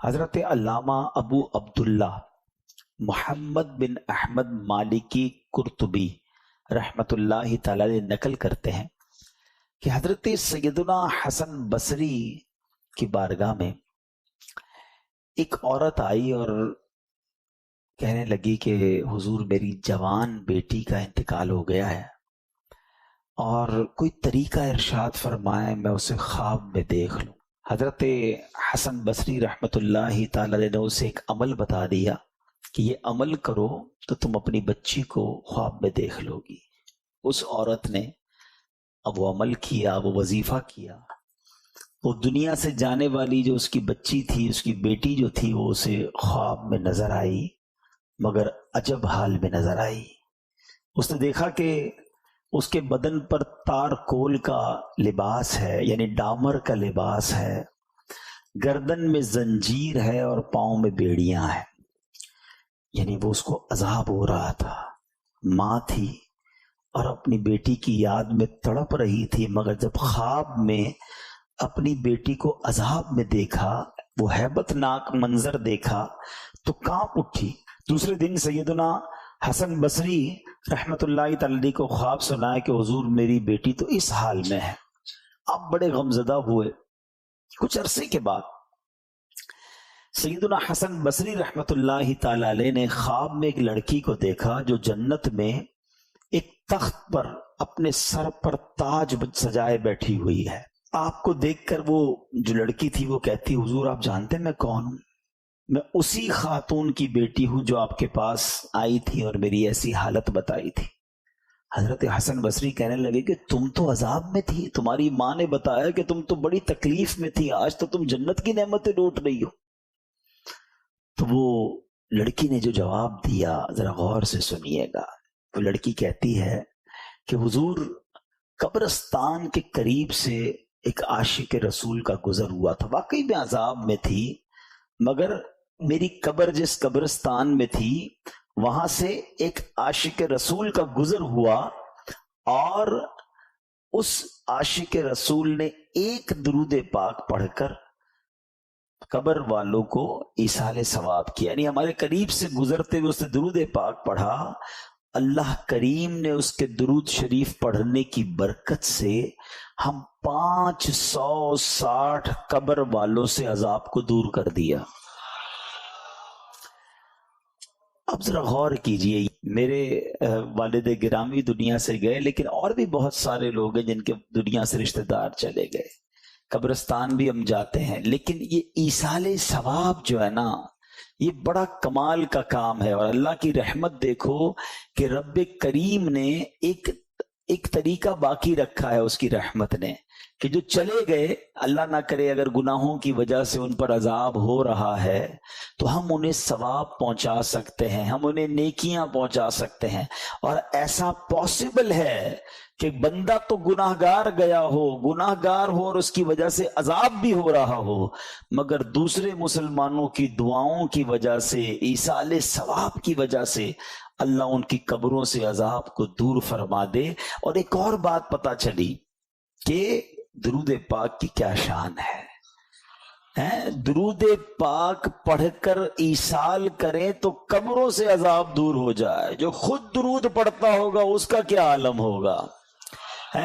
حضرت علامہ ابو عبداللہ محمد بن احمد مالکی قرطبی رحمت اللہ تعالی علیہ نقل کرتے ہیں کہ حضرت سیدنا حسن بصری کی بارگاہ میں ایک عورت آئی اور کہنے لگی کہ حضور میری جوان بیٹی کا انتقال ہو گیا ہے اور کوئی طریقہ ارشاد فرمائے میں اسے خواب میں دیکھ لوں۔ حضرت حسن بصری رحمت اللہ تعالی علیہ نے اسے ایک عمل بتا دیا کہ یہ عمل کرو تو تم اپنی بچی کو خواب میں دیکھ لو گی۔ اس عورت نے اب وہ عمل کیا، وہ وظیفہ کیا، وہ دنیا سے جانے والی جو اس کی بچی تھی، اس کی بیٹی جو تھی، وہ اسے خواب میں نظر آئی، مگر عجب حال میں نظر آئی۔ اس نے دیکھا کہ اس کے بدن پر تار کول کا لباس ہے، یعنی ڈامر کا لباس ہے، گردن میں زنجیر ہے اور پاؤں میں بیڑیاں ہیں، یعنی وہ اس کو عذاب ہو رہا تھا۔ ماں تھی اور اپنی بیٹی کی یاد میں تڑپ رہی تھی، مگر جب خواب میں اپنی بیٹی کو عذاب میں دیکھا، وہ ہیبت ناک منظر دیکھا تو کانپ اٹھی۔ دوسرے دن سیدنا حسن بصری رحمت اللہ تعالی کو خواب سنایا کہ حضور میری بیٹی تو اس حال میں ہے۔ آپ بڑے غمزدہ ہوئے۔ کچھ عرصے کے بعد سیدنا حسن بصری رحمت اللہ تعالی علیہ نے خواب میں ایک لڑکی کو دیکھا جو جنت میں ایک تخت پر اپنے سر پر تاج سجائے بیٹھی ہوئی ہے۔ آپ کو دیکھ کر وہ جو لڑکی تھی وہ کہتی، حضور آپ جانتے میں کون ہوں؟ میں اسی خاتون کی بیٹی ہوں جو آپ کے پاس آئی تھی اور میری ایسی حالت بتائی تھی۔ حضرت حسن بصری کہنے لگے کہ تم تو عذاب میں تھی، تمہاری ماں نے بتایا کہ تم تو بڑی تکلیف میں تھی، آج تو تم جنت کی نعمتیں لوٹ رہی ہو۔ تو وہ لڑکی نے جو جواب دیا ذرا غور سے سنیے گا۔ وہ لڑکی کہتی ہے کہ حضور قبرستان کے قریب سے ایک عاشق رسول کا گزر ہوا تھا، واقعی میں عذاب میں تھی، مگر میری قبر جس قبرستان میں تھی وہاں سے ایک عاشق رسول کا گزر ہوا اور اس عاشق رسول نے ایک درود پاک پڑھ کر قبر والوں کو ایصال ثواب کیا، یعنی ہمارے قریب سے گزرتے ہوئے اس نے درود پاک پڑھا۔ اللہ کریم نے اس کے درود شریف پڑھنے کی برکت سے ہم 560 قبر والوں سے عذاب کو دور کر دیا۔ اب ذرا غور کیجئے، میرے والد گرامی دنیا سے گئے، لیکن اور بھی بہت سارے لوگ ہیں جن کے دنیا سے رشتہ دار چلے گئے، قبرستان بھی ہم جاتے ہیں، لیکن یہ ایصال ثواب جو ہے نا، یہ بڑا کمال کا کام ہے۔ اور اللہ کی رحمت دیکھو کہ رب کریم نے ایک طریقہ باقی رکھا ہے اس کی رحمت نے، کہ جو چلے گئے، اللہ نہ کرے اگر گناہوں کی وجہ سے ان پر عذاب ہو رہا ہے تو ہم انہیں ثواب پہنچا سکتے ہیں، ہم انہیں نیکیاں پہنچا سکتے ہیں۔ اور ایسا پاسبل ہے کہ بندہ تو گناہگار گیا ہو، گناہگار ہو اور اس کی وجہ سے عذاب بھی ہو رہا ہو، مگر دوسرے مسلمانوں کی دعاؤں کی وجہ سے، ایصال ثواب کی وجہ سے اللہ ان کی قبروں سے عذاب کو دور فرما دے۔ اور ایک اور بات پتہ چلی کہ درود پاک کی کیا شان ہے۔ درود پاک پڑھ کر ایصال کریں تو قبروں سے عذاب دور ہو جائے۔ جو خود درود پڑھتا ہوگا اس کا کیا عالم ہوگا،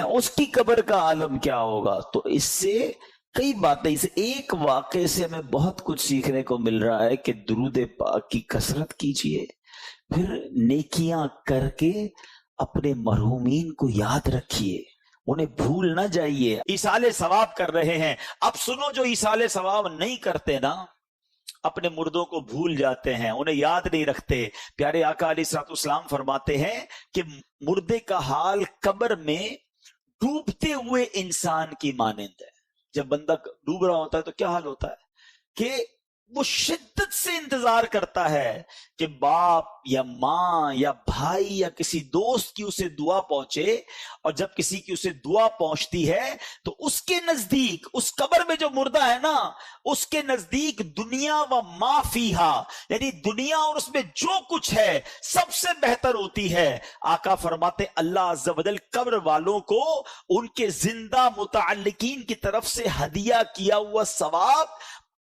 اس کی قبر کا عالم کیا ہوگا۔ تو اس سے کئی باتیں، اس ایک واقعے سے ہمیں بہت کچھ سیکھنے کو مل رہا ہے کہ درود پاک کی کثرت کیجئے، پھر نیکیاں کر کے اپنے مرحومین کو یاد رکھیے، انہیں بھول نہ جائیے۔ ایصال ثواب کر رہے ہیں، اب سنو جو ایصال ثواب نہیں کرتے نا، اپنے مردوں کو بھول جاتے ہیں، انہیں یاد نہیں رکھتے۔ پیارے آقا علیہ الصلوۃ والسلام فرماتے ہیں کہ مردے کا حال قبر میں ڈوبتے ہوئے انسان کی مانند ہے۔ جب بندہ ڈوب رہا ہوتا ہے تو کیا حال ہوتا ہے کہ وہ شدت سے انتظار کرتا ہے کہ باپ یا ماں یا بھائی یا کسی دوست کی اسے دعا پہنچے، اور جب کسی کی اسے دعا پہنچتی ہے تو اس کے نزدیک، اس قبر میں جو مردہ ہے نا، اس کے نزدیک دنیا و ما فیہا، یعنی دنیا اور اس میں جو کچھ ہے سب سے بہتر ہوتی ہے۔ آقا فرماتے اللہ عز و جل قبر والوں کو ان کے زندہ متعلقین کی طرف سے ہدیہ کیا ہوا ثواب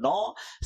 9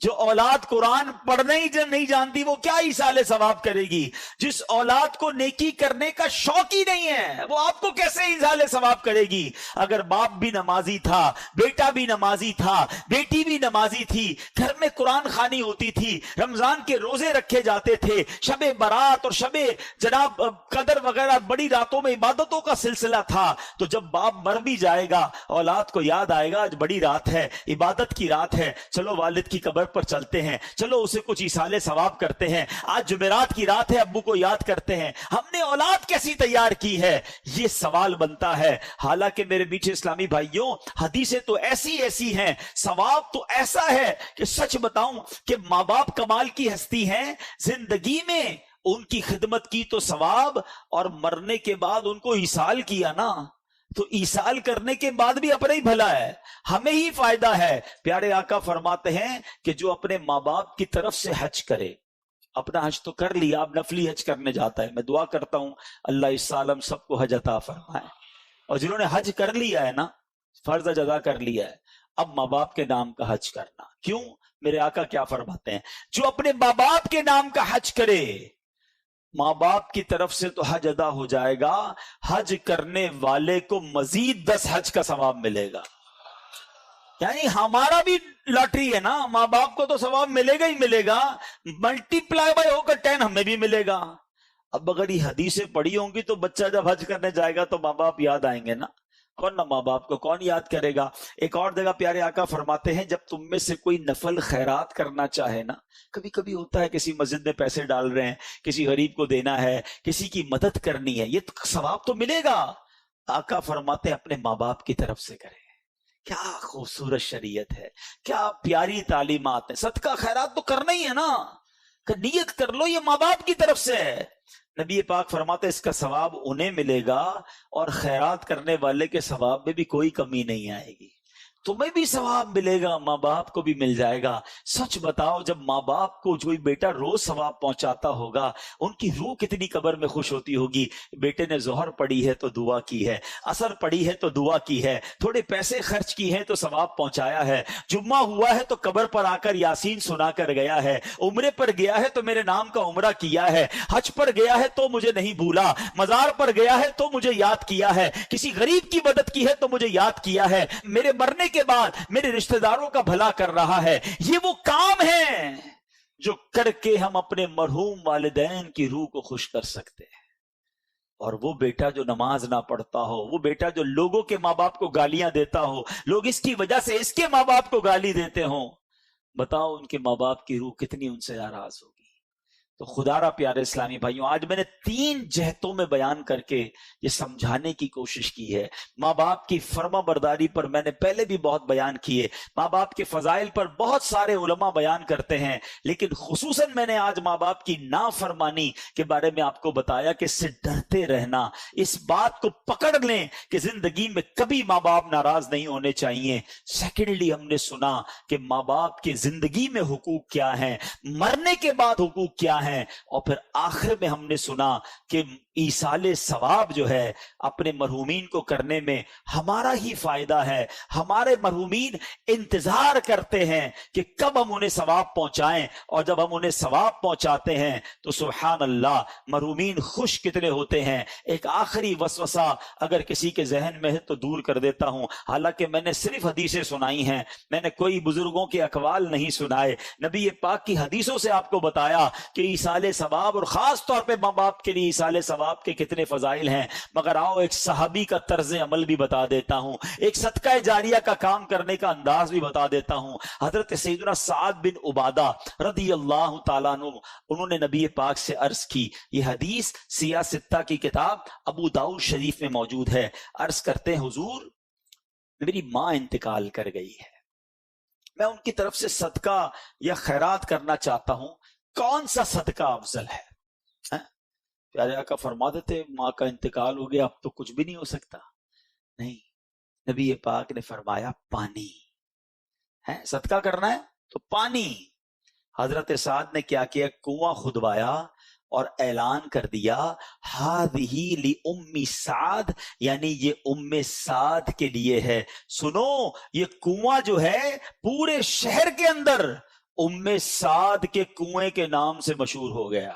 جو اولاد قرآن پڑھنے ہی نہیں جانتی وہ کیا ایصال ثواب کرے گی؟ جس اولاد کو نیکی کرنے کا شوق ہی نہیں ہے وہ آپ کو کیسے ایصال ثواب کرے گی؟ اگر باپ بھی نمازی تھا، بیٹا بھی نمازی تھا، بیٹی بھی نمازی تھی، گھر میں قرآن خوانی ہوتی تھی، رمضان کے روزے رکھے جاتے تھے، شب برات اور شب جناب قدر وغیرہ بڑی راتوں میں عبادتوں کا سلسلہ تھا، تو جب باپ مر بھی جائے گا اولاد کو یاد آئے گا آج بڑی رات ہے، عبادت کی رات ہے، چلو والد کی قبر پر چلتے ہیں، چلو اسے کچھ ایصال ثواب کرتے ہیں، آج جمعرات کی رات ہے ابو کو یاد کرتے ہیں۔ ہم نے اولاد کیسی تیار کی ہے؟ یہ سوال بنتا ہے۔ حالانکہ میرے میٹھے اسلامی بھائیوں، حدیثیں تو ایسی ہیں، ثواب تو ایسا ہے کہ سچ بتاؤں کہ ماں باپ کمال کی ہستی ہیں، زندگی میں ان کی خدمت کی تو ثواب، اور مرنے کے بعد ان کو ایصال کیا نا تو ایصال کرنے کے بعد بھی اپنا ہی بھلا ہے، ہمیں ہی فائدہ ہے۔ پیارے آقا فرماتے ہیں کہ جو اپنے ماں باپ کی طرف سے حج کرے، اپنا حج تو کر لیا، اب نفلی حج کرنے جاتا ہے، میں دعا کرتا ہوں اللہ اس سال ہم سب کو حج عطا فرمائے، اور جنہوں نے حج کر لیا ہے نا، فرض ادا کر لیا ہے، اب ماں باپ کے نام کا حج کرنا۔ کیوں؟ میرے آقا کیا فرماتے ہیں؟ جو اپنے ماں باپ کے نام کا حج کرے، ماں باپ کی طرف سے تو حج ادا ہو جائے گا، حج کرنے والے کو مزید 10 حج کا ثواب ملے گا۔ یعنی ہمارا بھی لاٹری ہے نا، ماں باپ کو تو ثواب ملے گا ہی ملے گا، ملٹی پلائی بائی ہو کر 10 ہمیں بھی ملے گا۔ اب اگر یہ حدیثیں پڑھی ہوں گی تو بچہ جب حج کرنے جائے گا تو ماں باپ یاد آئیں گے نا، کون نہ ماں باپ کو کون یاد کرے گا؟ ایک اور جگہ پیارے آقا فرماتے ہیں جب تم میں سے کوئی نفل خیرات کرنا چاہے نا، کبھی کبھی ہوتا ہے کسی مسجد میں پیسے ڈال رہے ہیں، کسی غریب کو دینا ہے، کسی کی مدد کرنی ہے، یہ ثواب تو ملے گا۔ آقا فرماتے ہیں اپنے ماں باپ کی طرف سے کرے۔ کیا خوبصورت شریعت ہے، کیا پیاری تعلیمات ہیں۔ صدقہ خیرات تو کرنا ہی ہے نا، کہ نیت کر لو یہ ماں باپ کی طرف سے ہے۔ نبی پاک فرماتے اس کا ثواب انہیں ملے گا، اور خیرات کرنے والے کے ثواب میں بھی کوئی کمی نہیں آئے گی، تمہیں بھی ثواب ملے گا، ماں باپ کو بھی مل جائے گا۔ سچ بتاؤ جب ماں باپ کو کوئی بیٹا روز ثواب پہنچاتا ہوگا، ان کی روح کتنی قبر میں خوش ہوتی ہوگی۔ بیٹے نے ظہر پڑھی ہے تو دعا کی ہے، عصر پڑھی ہے تو دعا کی ہے، تھوڑے پیسے خرچ کی ہیں تو ثواب پہنچایا ہے، جمعہ ہوا ہے تو قبر پر آ کر یاسین سنا کر گیا ہے، عمرے پر گیا ہے تو میرے نام کا عمرہ کیا ہے، حج پر گیا ہے تو مجھے نہیں بھولا، مزار پر گیا ہے تو مجھے یاد کیا ہے، کسی غریب کی مدد کی ہے تو مجھے یاد کیا ہے، میرے مرنے کے بعد میرے رشتہ داروں کا بھلا کر رہا ہے۔ یہ وہ کام ہیں جو کر کے ہم اپنے مرحوم والدین کی روح کو خوش کر سکتے ہیں۔ اور وہ بیٹا جو نماز نہ پڑھتا ہو، وہ بیٹا جو لوگوں کے ماں باپ کو گالیاں دیتا ہو، لوگ اس کی وجہ سے اس کے ماں باپ کو گالی دیتے ہوں، بتاؤ ان کے ماں باپ کی روح کتنی ان سے ناراض ہوگی۔ تو خدا را پیارے اسلامی بھائیوں، آج میں نے 3 جہتوں میں بیان کر کے یہ سمجھانے کی کوشش کی ہے۔ ماں باپ کی فرما برداری پر میں نے پہلے بھی بہت بیان کیے، ماں باپ کے فضائل پر بہت سارے علماء بیان کرتے ہیں، لیکن خصوصاً میں نے آج ماں باپ کی نافرمانی کے بارے میں آپ کو بتایا کہ اس سے ڈرتے رہنا، اس بات کو پکڑ لیں کہ زندگی میں کبھی ماں باپ ناراض نہیں ہونے چاہیے۔ سیکنڈلی ہم نے سنا کہ ماں باپ کے زندگی میں حقوق کیا ہیں، مرنے کے بعد حقوق کیا ہیں، اور پھر آخر میں ہم نے سنا کہ ایصال ثواب جو ہے اپنے مرحومین کو کرنے میں ہمارا ہی فائدہ ہے۔ ہمارے مرحومین انتظار کرتے ہیں کہ کب ہم انہیں ثواب پہنچائیں، اور جب ہم انہیں ثواب پہنچاتے ہیں تو سبحان اللہ مرحومین خوش کتنے ہوتے ہیں۔ ایک آخری وسوسہ اگر کسی کے ذہن میں ہے تو دور کر دیتا ہوں، حالانکہ میں نے صرف حدیثیں سنائی ہیں، میں نے کوئی بزرگوں کے اقوال نہیں سنائے، نبی پاک کی حدیثوں سے آپ کو بتایا کہ ایصال ثواب اور خاص طور پہ ماں باپ کے لیے ایصال ثواب کے کتنے فضائل ہیں۔ مگر آؤ ایک صحابی کا طرز عمل بھی بتا دیتا ہوں، ایک صدقہ جاریہ کا کام کرنے کا انداز بھی بتا دیتا ہوں۔ حضرت سیدنا سعد بن عبادہ رضی اللہ تعالیٰ عنہ، انہوں نے نبی پاک سے عرض کی، یہ حدیث سیاہ ستہ کی کتاب ابو داؤد شریف میں موجود ہے۔ عرض کرتے ہیں حضور میری ماں انتقال کر گئی ہے، میں ان کی طرف سے صدقہ یا خیرات کرنا چاہتا ہوں، کون سا صدقہ افضل ہے؟ پیارے آقا فرما دیتے ماں کا انتقال ہو گیا اب تو کچھ بھی نہیں ہو سکتا، نہیں، نبی پاک نے فرمایا پانی ہے، صدقہ کرنا ہے تو پانی۔ حضرت سعد نے کیا کیا؟ کنواں کھدوایا اور اعلان کر دیا ہذہ لأم سعد، یعنی یہ ام سعد کے لیے ہے۔ سنو یہ کنواں جو ہے پورے شہر کے اندر ام سعد کے کنویں کے نام سے مشہور ہو گیا.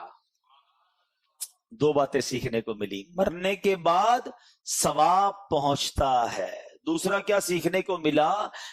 دو باتیں سیکھنے کو ملی. مرنے کے بعد ثواب پہنچتا ہے. دوسرا کیا سیکھنے کو ملا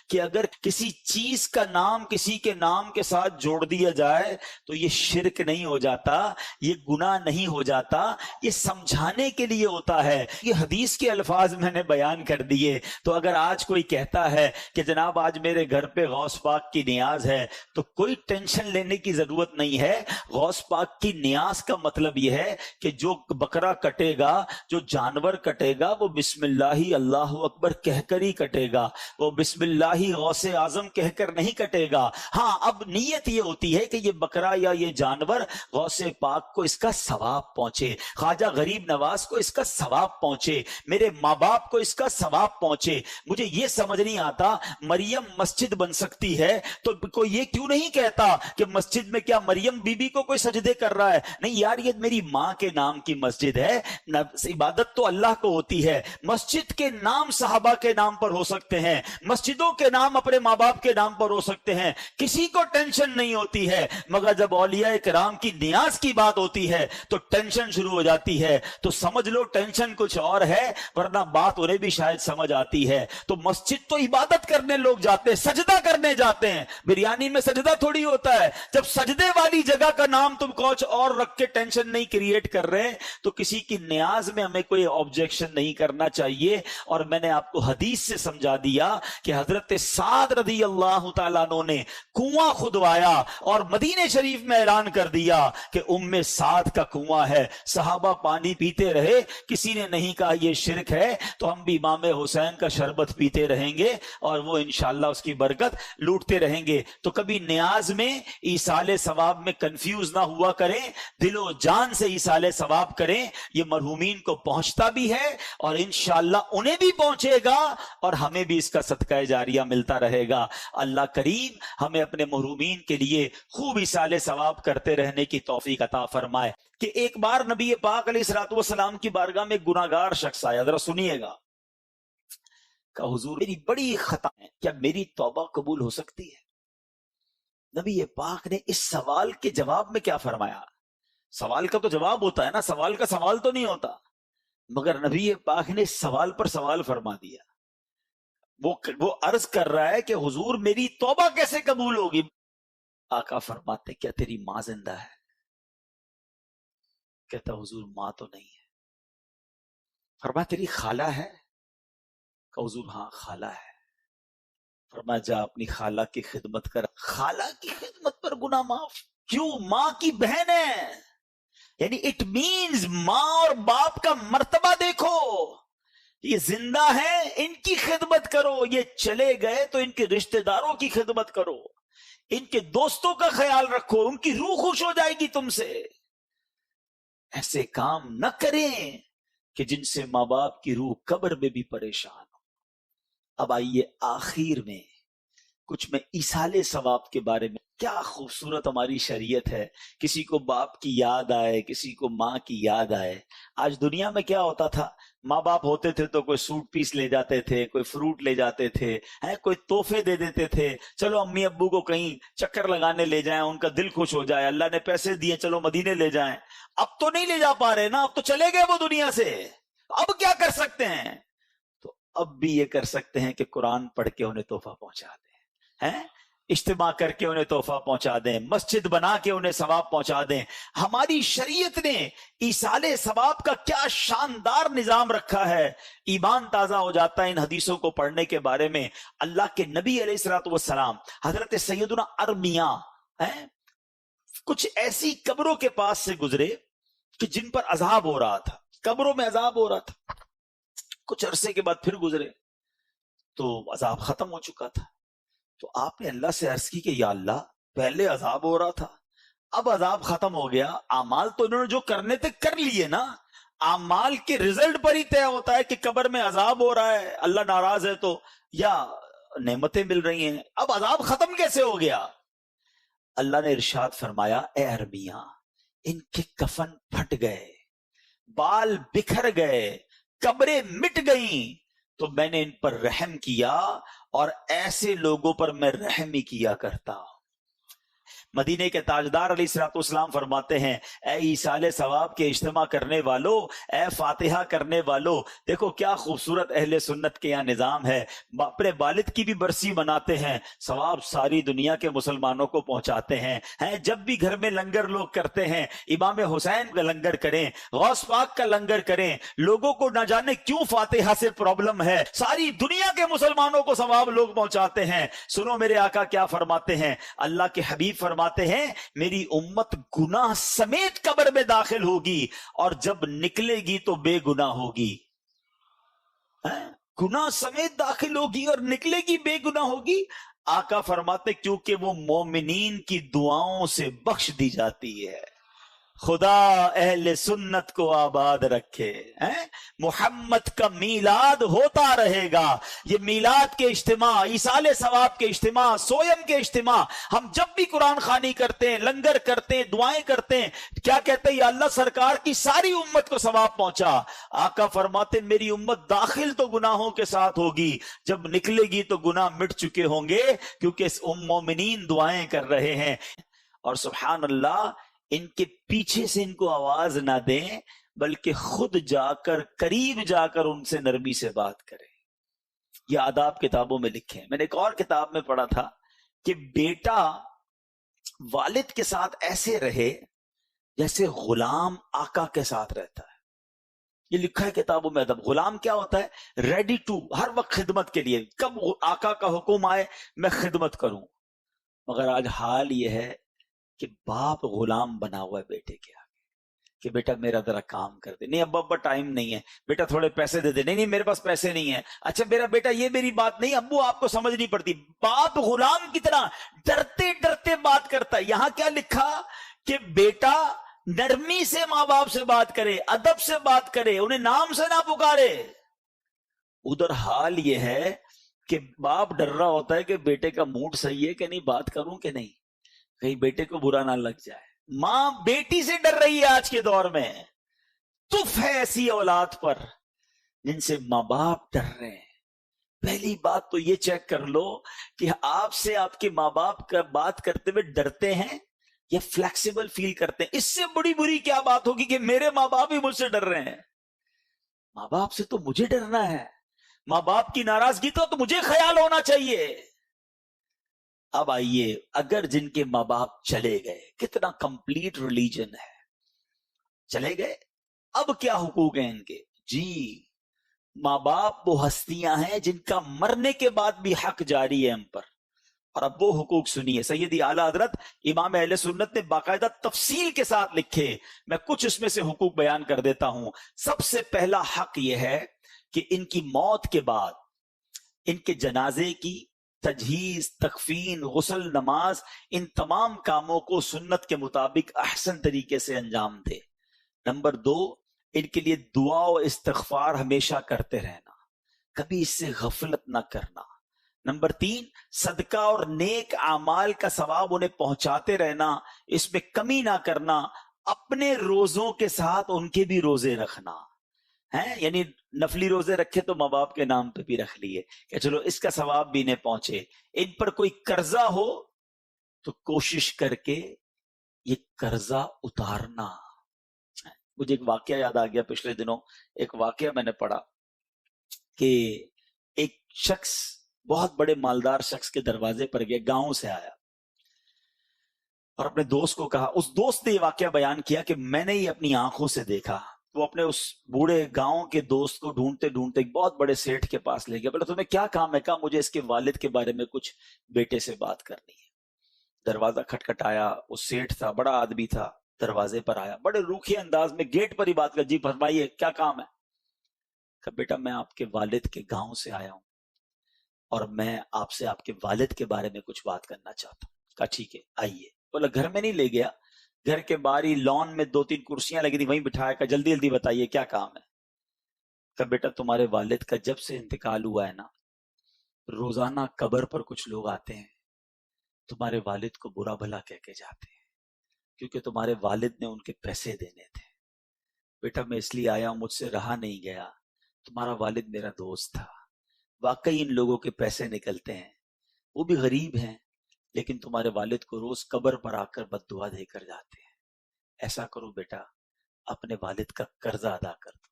کہ اگر کسی چیز کا نام کسی کے نام کے ساتھ جوڑ دیا جائے تو یہ شرک نہیں ہو جاتا, یہ گناہ نہیں ہو جاتا, یہ سمجھانے کے لیے ہوتا ہے. یہ حدیث کے الفاظ میں نے بیان کر دیے. تو اگر آج کوئی کہتا ہے کہ جناب آج میرے گھر پہ غوث پاک کی نیاز ہے, تو کوئی ٹینشن لینے کی ضرورت نہیں ہے. غوث پاک کی نیاز کا مطلب یہ ہے کہ جو بکرا کٹے گا, جو جانور کٹے گا, وہ بسم اللہ اللہ اکبر کہہ کر ہی کٹے گا, وہ بسم اللہ غوث اعظم کہہ کر نہیں کٹے گا. ہاں, اب نیت یہ ہوتی ہے کہ یہ بکرا یا یہ جانور غوث پاک کو اس کا ثواب پہنچے, خواجہ غریب نواز کو اس کا ثواب پہنچے, میرے ماں باپ کو اس کا ثواب پہنچے. مجھے یہ سمجھ نہیں آتا, مریم مسجد بن سکتی ہے تو کوئی یہ کیوں نہیں کہتا کہ مسجد میں کیا مریم بی بی کو کوئی سجدے کر رہا ہے؟ نہیں یار, یہ میری ماں کے نام کی مسجد ہے, عبادت تو اللہ کو ہوتی ہے. مسجد کے نام صحابہ کے نام پر ہو سکتے ہیں, مسجدوں کے نام اپنے ماں باپ کے نام پر ہو سکتے ہیں, کسی کو ٹینشن نہیں ہوتی ہے. مگر جب اولیاء کرام کی نیاز کی بات ہوتی ہے تو ٹینشن شروع ہو جاتی ہے. تو سمجھ لو ٹینشن کچھ اور ہے, ورنہ بات انہیں بھی شاید سمجھ آتی ہے. تو مسجد تو عبادت کرنے لوگ جاتے ہیں, سجدہ کرنے جاتے ہیں. بریانی میں سجدہ تھوڑی ہوتا ہے. جب سجدے والی جگہ کا نام تم کچھ اور رکھ کے ٹینشن نہیں کریٹ کر رہے, تو کسی کی نیاز میں ہمیں کوئی آبجیکشن نہیں کرنا چاہیے. اور میں نے آپ کو حدیث سے سمجھا دیا کہ حضرت سعد رضی اللہ تعالیٰ عنہ نے کنواں کھدوایا اور مدینے شریف میں اعلان کر دیا کہ ام سعد کا کنواں ہے. صحابہ پانی پیتے رہے, کسی نے نہیں کہا یہ شرک ہے. تو ہم بھی امام حسین کا شربت پیتے رہیں گے اور وہ انشاءاللہ اس کی برکت لوٹتے رہیں گے. تو کبھی نیاز میں ایصال ثواب میں کنفیوز نہ ہوا کریں, دل و جان سے ایصال ثواب کریں. یہ مرحومین کو پہنچتا بھی ہے اور انشاءاللہ انہیں بھی پہنچے گا اور ہمیں بھی اس کا صدقہ جاریہ ملتا رہے گا. اللہ کریم ہمیں اپنے محرومین کے لیے خوب ایصال ثواب کرتے رہنے کی توفیق عطا فرمائے. کہ ایک بار نبی پاک علیہ الصلوۃ والسلام کی بارگاہ میں گناہگار شخص آیا. ذرا سنیے گا. کہ حضور میری بڑی خطا ہے, کیا میری توبہ قبول ہو سکتی ہے؟ نبی پاک نے اس سوال کے جواب میں کیا فرمایا؟ سوال کا تو جواب ہوتا ہے نا, سوال کا سوال تو نہیں ہوتا. مگر نبی پاک نے سوال پر سوال فرما دیا. وہ عرض کر رہا ہے کہ حضور میری توبہ کیسے قبول ہوگی؟ آقا فرماتے کیا تیری ماں زندہ ہے؟ کہتا حضور ماں تو نہیں ہے. فرمایا تیری خالہ ہے؟ کہ حضور ہاں خالہ ہے. فرمایا جا اپنی خالہ کی خدمت کر. خالہ کی خدمت پر گناہ معاف کیوں؟ ماں کی بہن ہے. یعنی اٹ مینز ماں اور باپ کا مرتبہ دیکھو. یہ زندہ ہیں, ان کی خدمت کرو. یہ چلے گئے تو ان کے رشتہ داروں کی خدمت کرو, ان کے دوستوں کا خیال رکھو, ان کی روح خوش ہو جائے گی تم سے. ایسے کام نہ کریں کہ جن سے ماں باپ کی روح قبر میں بھی پریشان ہو. اب آئیے آخر میں کچھ میں ایصال ثواب کے بارے میں. کیا خوبصورت ہماری شریعت ہے. کسی کو باپ کی یاد آئے, کسی کو ماں کی یاد آئے. آج دنیا میں کیا ہوتا تھا, ماں باپ ہوتے تھے تو کوئی سوٹ پیس لے جاتے تھے, کوئی فروٹ لے جاتے تھے, کوئی تحفے دے دیتے تھے. چلو امی ابو کو کہیں چکر لگانے لے جائیں, ان کا دل خوش ہو جائے, اللہ نے پیسے دیے چلو مدینے لے جائیں. اب تو نہیں لے جا پا رہے نا, اب تو چلے گئے وہ دنیا سے. اب کیا کر سکتے ہیں؟ تو اب بھی یہ کر سکتے ہیں کہ قرآن پڑھ کے انہیں تحفہ پہنچا دیں, اجتماع کر کے انہیں تحفہ پہنچا دیں, مسجد بنا کے انہیں ثواب پہنچا دیں. ہماری شریعت نے ایصال ثواب کا کیا شاندار نظام رکھا ہے. ایمان تازہ ہو جاتا ہے ان حدیثوں کو پڑھنے کے بارے میں. اللہ کے نبی علیہ الصلوۃ والسلام حضرت سیدنا ارمیہ کچھ ایسی قبروں کے پاس سے گزرے کہ جن پر عذاب ہو رہا تھا, قبروں میں عذاب ہو رہا تھا. کچھ عرصے کے بعد پھر گزرے تو عذاب ختم ہو چکا تھا. تو آپ نے اللہ سے عرض کی کہ یا اللہ, پہلے عذاب ہو رہا تھا, اب عذاب ختم ہو گیا, اعمال تو انہوں نے جو کرنے تھے کر لیے نا, اعمال کے رزلٹ پر ہی طے ہوتا ہے کہ قبر میں عذاب ہو رہا ہے, اللہ ناراض ہے تو, یا نعمتیں مل رہی ہیں, اب عذاب ختم کیسے ہو گیا؟ اللہ نے ارشاد فرمایا اے ارمیہ, ان کے کفن پھٹ گئے, بال بکھر گئے, قبریں مٹ گئیں, تو میں نے ان پر رحم کیا, اور ایسے لوگوں پر میں رحم ہی کیا کرتا ہوں. مدینے کے تاجدار علیہ الصلوۃ والسلام فرماتے ہیں اے ایصال ثواب کے اجتماع کرنے والوں، اے فاتحہ کرنے والوں، دیکھو کیا خوبصورت اہل سنت کے یہاں نظام ہے، اپنے والد کی بھی برسی مناتے ہیں، ثواب ساری دنیا کے مسلمانوں کو پہنچاتے ہیں۔ جب بھی گھر میں لنگر لوگ کرتے ہیں، امام حسین کا لنگر کریں، غوث پاک کا لنگر کریں، لوگوں کو نہ جانے کیوں فاتحہ سے پرابلم ہے، ساری دنیا کے مسلمانوں کو ثواب لوگ پہنچاتے ہیں۔ سنو میرے آقا کیا فرماتے ہیں، اللہ کے حبیب فرماتے ہیں میری امت گناہ سمیت قبر میں داخل ہوگی اور جب نکلے گی تو بے گناہ ہوگی۔ گناہ سمیت داخل ہوگی اور نکلے گی بے گناہ ہوگی۔ آقا فرماتے کیونکہ وہ مومنین کی دعاؤں سے بخش دی جاتی ہے۔ خدا اہل سنت کو آباد رکھے۔ محمد کا میلاد ہوتا رہے گا۔ یہ میلاد کے اجتماع، ایصال ثواب کے اجتماع، سویم کے اجتماع، ہم جب بھی قرآن خوانی کرتے ہیں، لنگر کرتے ہیں، دعائیں کرتے ہیں، کیا کہتے ہیں، یا اللہ سرکار کی ساری امت کو ثواب پہنچا۔ آقا فرماتے میری امت داخل تو گناہوں کے ساتھ ہوگی، جب نکلے گی تو گناہ مٹ چکے ہوں گے، کیونکہ مومنین دعائیں کر رہے ہیں۔ اور سبحان اللہ، ان کے پیچھے سے ان کو آواز نہ دیں، بلکہ خود جا کر، قریب جا کر ان سے نرمی سے بات کریں۔ یہ آداب کتابوں میں لکھے ہیں۔ میں نے ایک اور کتاب میں پڑھا تھا کہ بیٹا والد کے ساتھ ایسے رہے جیسے غلام آقا کے ساتھ رہتا ہے۔ یہ لکھا ہے کتابوں میں ادب۔ غلام کیا ہوتا ہے؟ ریڈی ٹو، ہر وقت خدمت کے لیے، کب آقا کا حکم آئے میں خدمت کروں۔ مگر آج حال یہ ہے کہ باپ غلام بنا ہوا ہے بیٹے کے آگے، کہ بیٹا میرا ذرا کام کر دے، نہیں ابا ٹائم نہیں ہے، بیٹا تھوڑے پیسے دے دے، نہیں میرے پاس پیسے نہیں ہیں، اچھا میرا بیٹا یہ میری بات نہیں، ابو آپ کو سمجھ نہیں پڑتی۔ باپ غلام کی طرح ڈرتے ڈرتے بات کرتا ہے۔ یہاں کیا لکھا کہ بیٹا نرمی سے ماں باپ سے بات کرے، ادب سے بات کرے، انہیں نام سے نہ پکارے۔ ادھر حال یہ ہے کہ باپ ڈر رہا ہوتا ہے کہ بیٹے کا موڈ صحیح ہے کہ نہیں، بات کروں کہ نہیں، کہیں بیٹے کو برا نہ لگ جائے۔ ماں بیٹی سے ڈر رہی ہے آج کے دور میں۔ تف ہے ایسی اولاد پر جن سے ماں باپ ڈر رہے ہیں۔ پہلی بات تو یہ چیک کر لو کہ آپ سے آپ کے ماں باپ کا بات کرتے ہوئے ڈرتے ہیں یا فلیکسیبل فیل کرتے ہیں۔ اس سے بڑی بری کیا بات ہوگی کہ میرے ماں باپ ہی مجھ سے ڈر رہے ہیں۔ ماں باپ سے تو مجھے ڈرنا ہے، ماں باپ کی ناراضگی تو مجھے خیال ہونا چاہیے۔ اب آئیے، اگر جن کے ماں باپ چلے گئے، کتنا کمپلیٹ ریلیجن ہے، چلے گئے، اب کیا حقوق ہیں ان کے؟ جی، ماں باپ وہ ہستیاں ہیں جن کا مرنے کے بعد بھی حق جاری ہے ہم پر، اور اب وہ حقوق سنیے۔ سیدی اعلیٰ حضرت امام اہل سنت نے باقاعدہ تفصیل کے ساتھ لکھے، میں کچھ اس میں سے حقوق بیان کر دیتا ہوں۔ سب سے پہلا حق یہ ہے کہ ان کی موت کے بعد ان کے جنازے کی تجہیز، تکفین، غسل، نماز، ان تمام کاموں کو سنت کے مطابق احسن طریقے سے انجام دے۔ نمبر 2، ان کے لیے دعا و استغفار ہمیشہ کرتے رہنا، کبھی اس سے غفلت نہ کرنا۔ نمبر 3، صدقہ اور نیک اعمال کا ثواب انہیں پہنچاتے رہنا، اس میں کمی نہ کرنا۔ اپنے روزوں کے ساتھ ان کے بھی روزے رکھنا ہیں، یعنی نفلی روزے رکھے تو ماں باپ کے نام پہ بھی رکھ لیے کہ چلو اس کا ثواب بھی انہیں پہنچے۔ ان پر کوئی قرضہ ہو تو کوشش کر کے یہ قرضہ اتارنا۔ مجھے ایک واقعہ یاد آ گیا، پچھلے دنوں ایک واقعہ میں نے پڑھا کہ ایک شخص بہت بڑے مالدار شخص کے دروازے پر گیا، گاؤں سے آیا اور اپنے دوست کو کہا، اس دوست نے یہ واقعہ بیان کیا کہ میں نے یہ اپنی آنکھوں سے دیکھا۔ وہ اپنے اس بوڑھے گاؤں کے دوست کو ڈھونڈتے ڈھونڈتے ایک بہت بڑے سیٹھ کے پاس لے گیا۔ بولے تمہیں کیا کام ہے؟ کہا مجھے اس کے والد کے بارے میں کچھ بیٹے سے بات کرنی ہے۔ دروازہ کھٹکھٹایا، وہ سیٹھ تھا، بڑا آدمی تھا، دروازے پر آیا، بڑے روکھے انداز میں گیٹ پر ہی بات کر، جی فرمائیے کیا کام ہے؟ کہا بیٹا میں آپ کے والد کے گاؤں سے آیا ہوں اور میں آپ سے آپ کے والد کے بارے میں کچھ بات کرنا چاہتا ہوں۔ کہا ٹھیک ہے آئیے۔ بولا گھر میں نہیں لے گیا، گھر کے باہر ہی لان میں 2-3 کرسیاں لگی تھی، وہیں بٹھایا، کہ جلدی جلدی بتائیے کیا کام ہے؟ کہ بیٹا تمہارے والد کا جب سے انتقال ہوا ہے نا، روزانہ قبر پر کچھ لوگ آتے ہیں، تمہارے والد کو برا بھلا کہہ کے جاتے ہیں، کیونکہ تمہارے والد نے ان کے پیسے دینے تھے۔ بیٹا میں اس لیے آیا ہوں، مجھ سے رہا نہیں گیا، تمہارا والد میرا دوست تھا، واقعی ان لوگوں کے پیسے نکلتے ہیں، وہ بھی غریب ہیں لیکن تمہارے والد کو روز قبر پر آ کر بد دعا دے کر جاتے ہیں. ایسا کرو بیٹا، اپنے والد کا قرضہ ادا کر دو.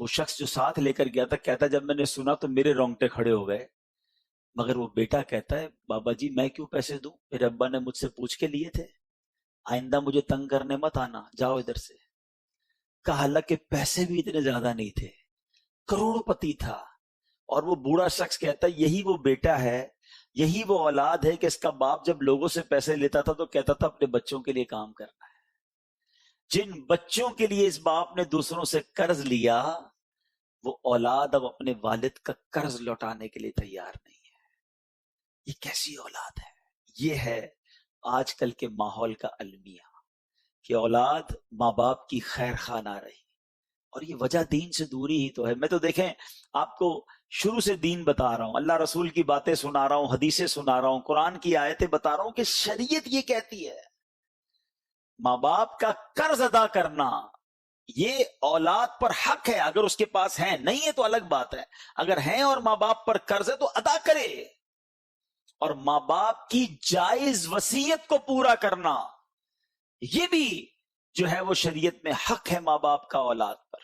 وہ شخص جو ساتھ لے کر گیا تھا کہتا جب میں نے سنا تو میرے رونگٹے کھڑے ہو گئے، مگر وہ بیٹا کہتا ہے بابا جی میں کیوں پیسے دوں، میرے ابا نے مجھ سے پوچھ کے لیے تھے، آئندہ مجھے تنگ کرنے مت آنا، جاؤ ادھر سے. کہا حالانکہ پیسے بھی اتنے زیادہ نہیں تھے، کروڑ پتی تھا. اور وہ بوڑھا شخص کہتا ہے یہی وہ بیٹا ہے، یہی وہ اولاد ہے کہ اس کا باپ جب لوگوں سے پیسے لیتا تھا تو کہتا تھا اپنے بچوں کے لیے کام کرنا ہے. جن بچوں کے لیے اس باپ نے دوسروں سے قرض لیا، وہ اولاد اب اپنے والد کا قرض لوٹانے کے لیے تیار نہیں ہے. یہ کیسی اولاد ہے؟ یہ ہے آج کل کے ماحول کا المیہ کہ اولاد ماں باپ کی خیر خواہ نہ رہی. اور یہ وجہ دین سے دوری ہی تو ہے. میں تو دیکھیں آپ کو شروع سے دین بتا رہا ہوں، اللہ رسول کی باتیں سنا رہا ہوں، حدیثیں سنا رہا ہوں، قرآن کی آیتیں بتا رہا ہوں کہ شریعت یہ کہتی ہے ماں باپ کا قرض ادا کرنا یہ اولاد پر حق ہے. اگر اس کے پاس ہے، نہیں ہے تو الگ بات ہے. اگر ہیں اور ماں باپ پر قرض ہے تو ادا کرے. اور ماں باپ کی جائز وصیت کو پورا کرنا یہ بھی جو ہے وہ شریعت میں حق ہے ماں باپ کا اولاد پر.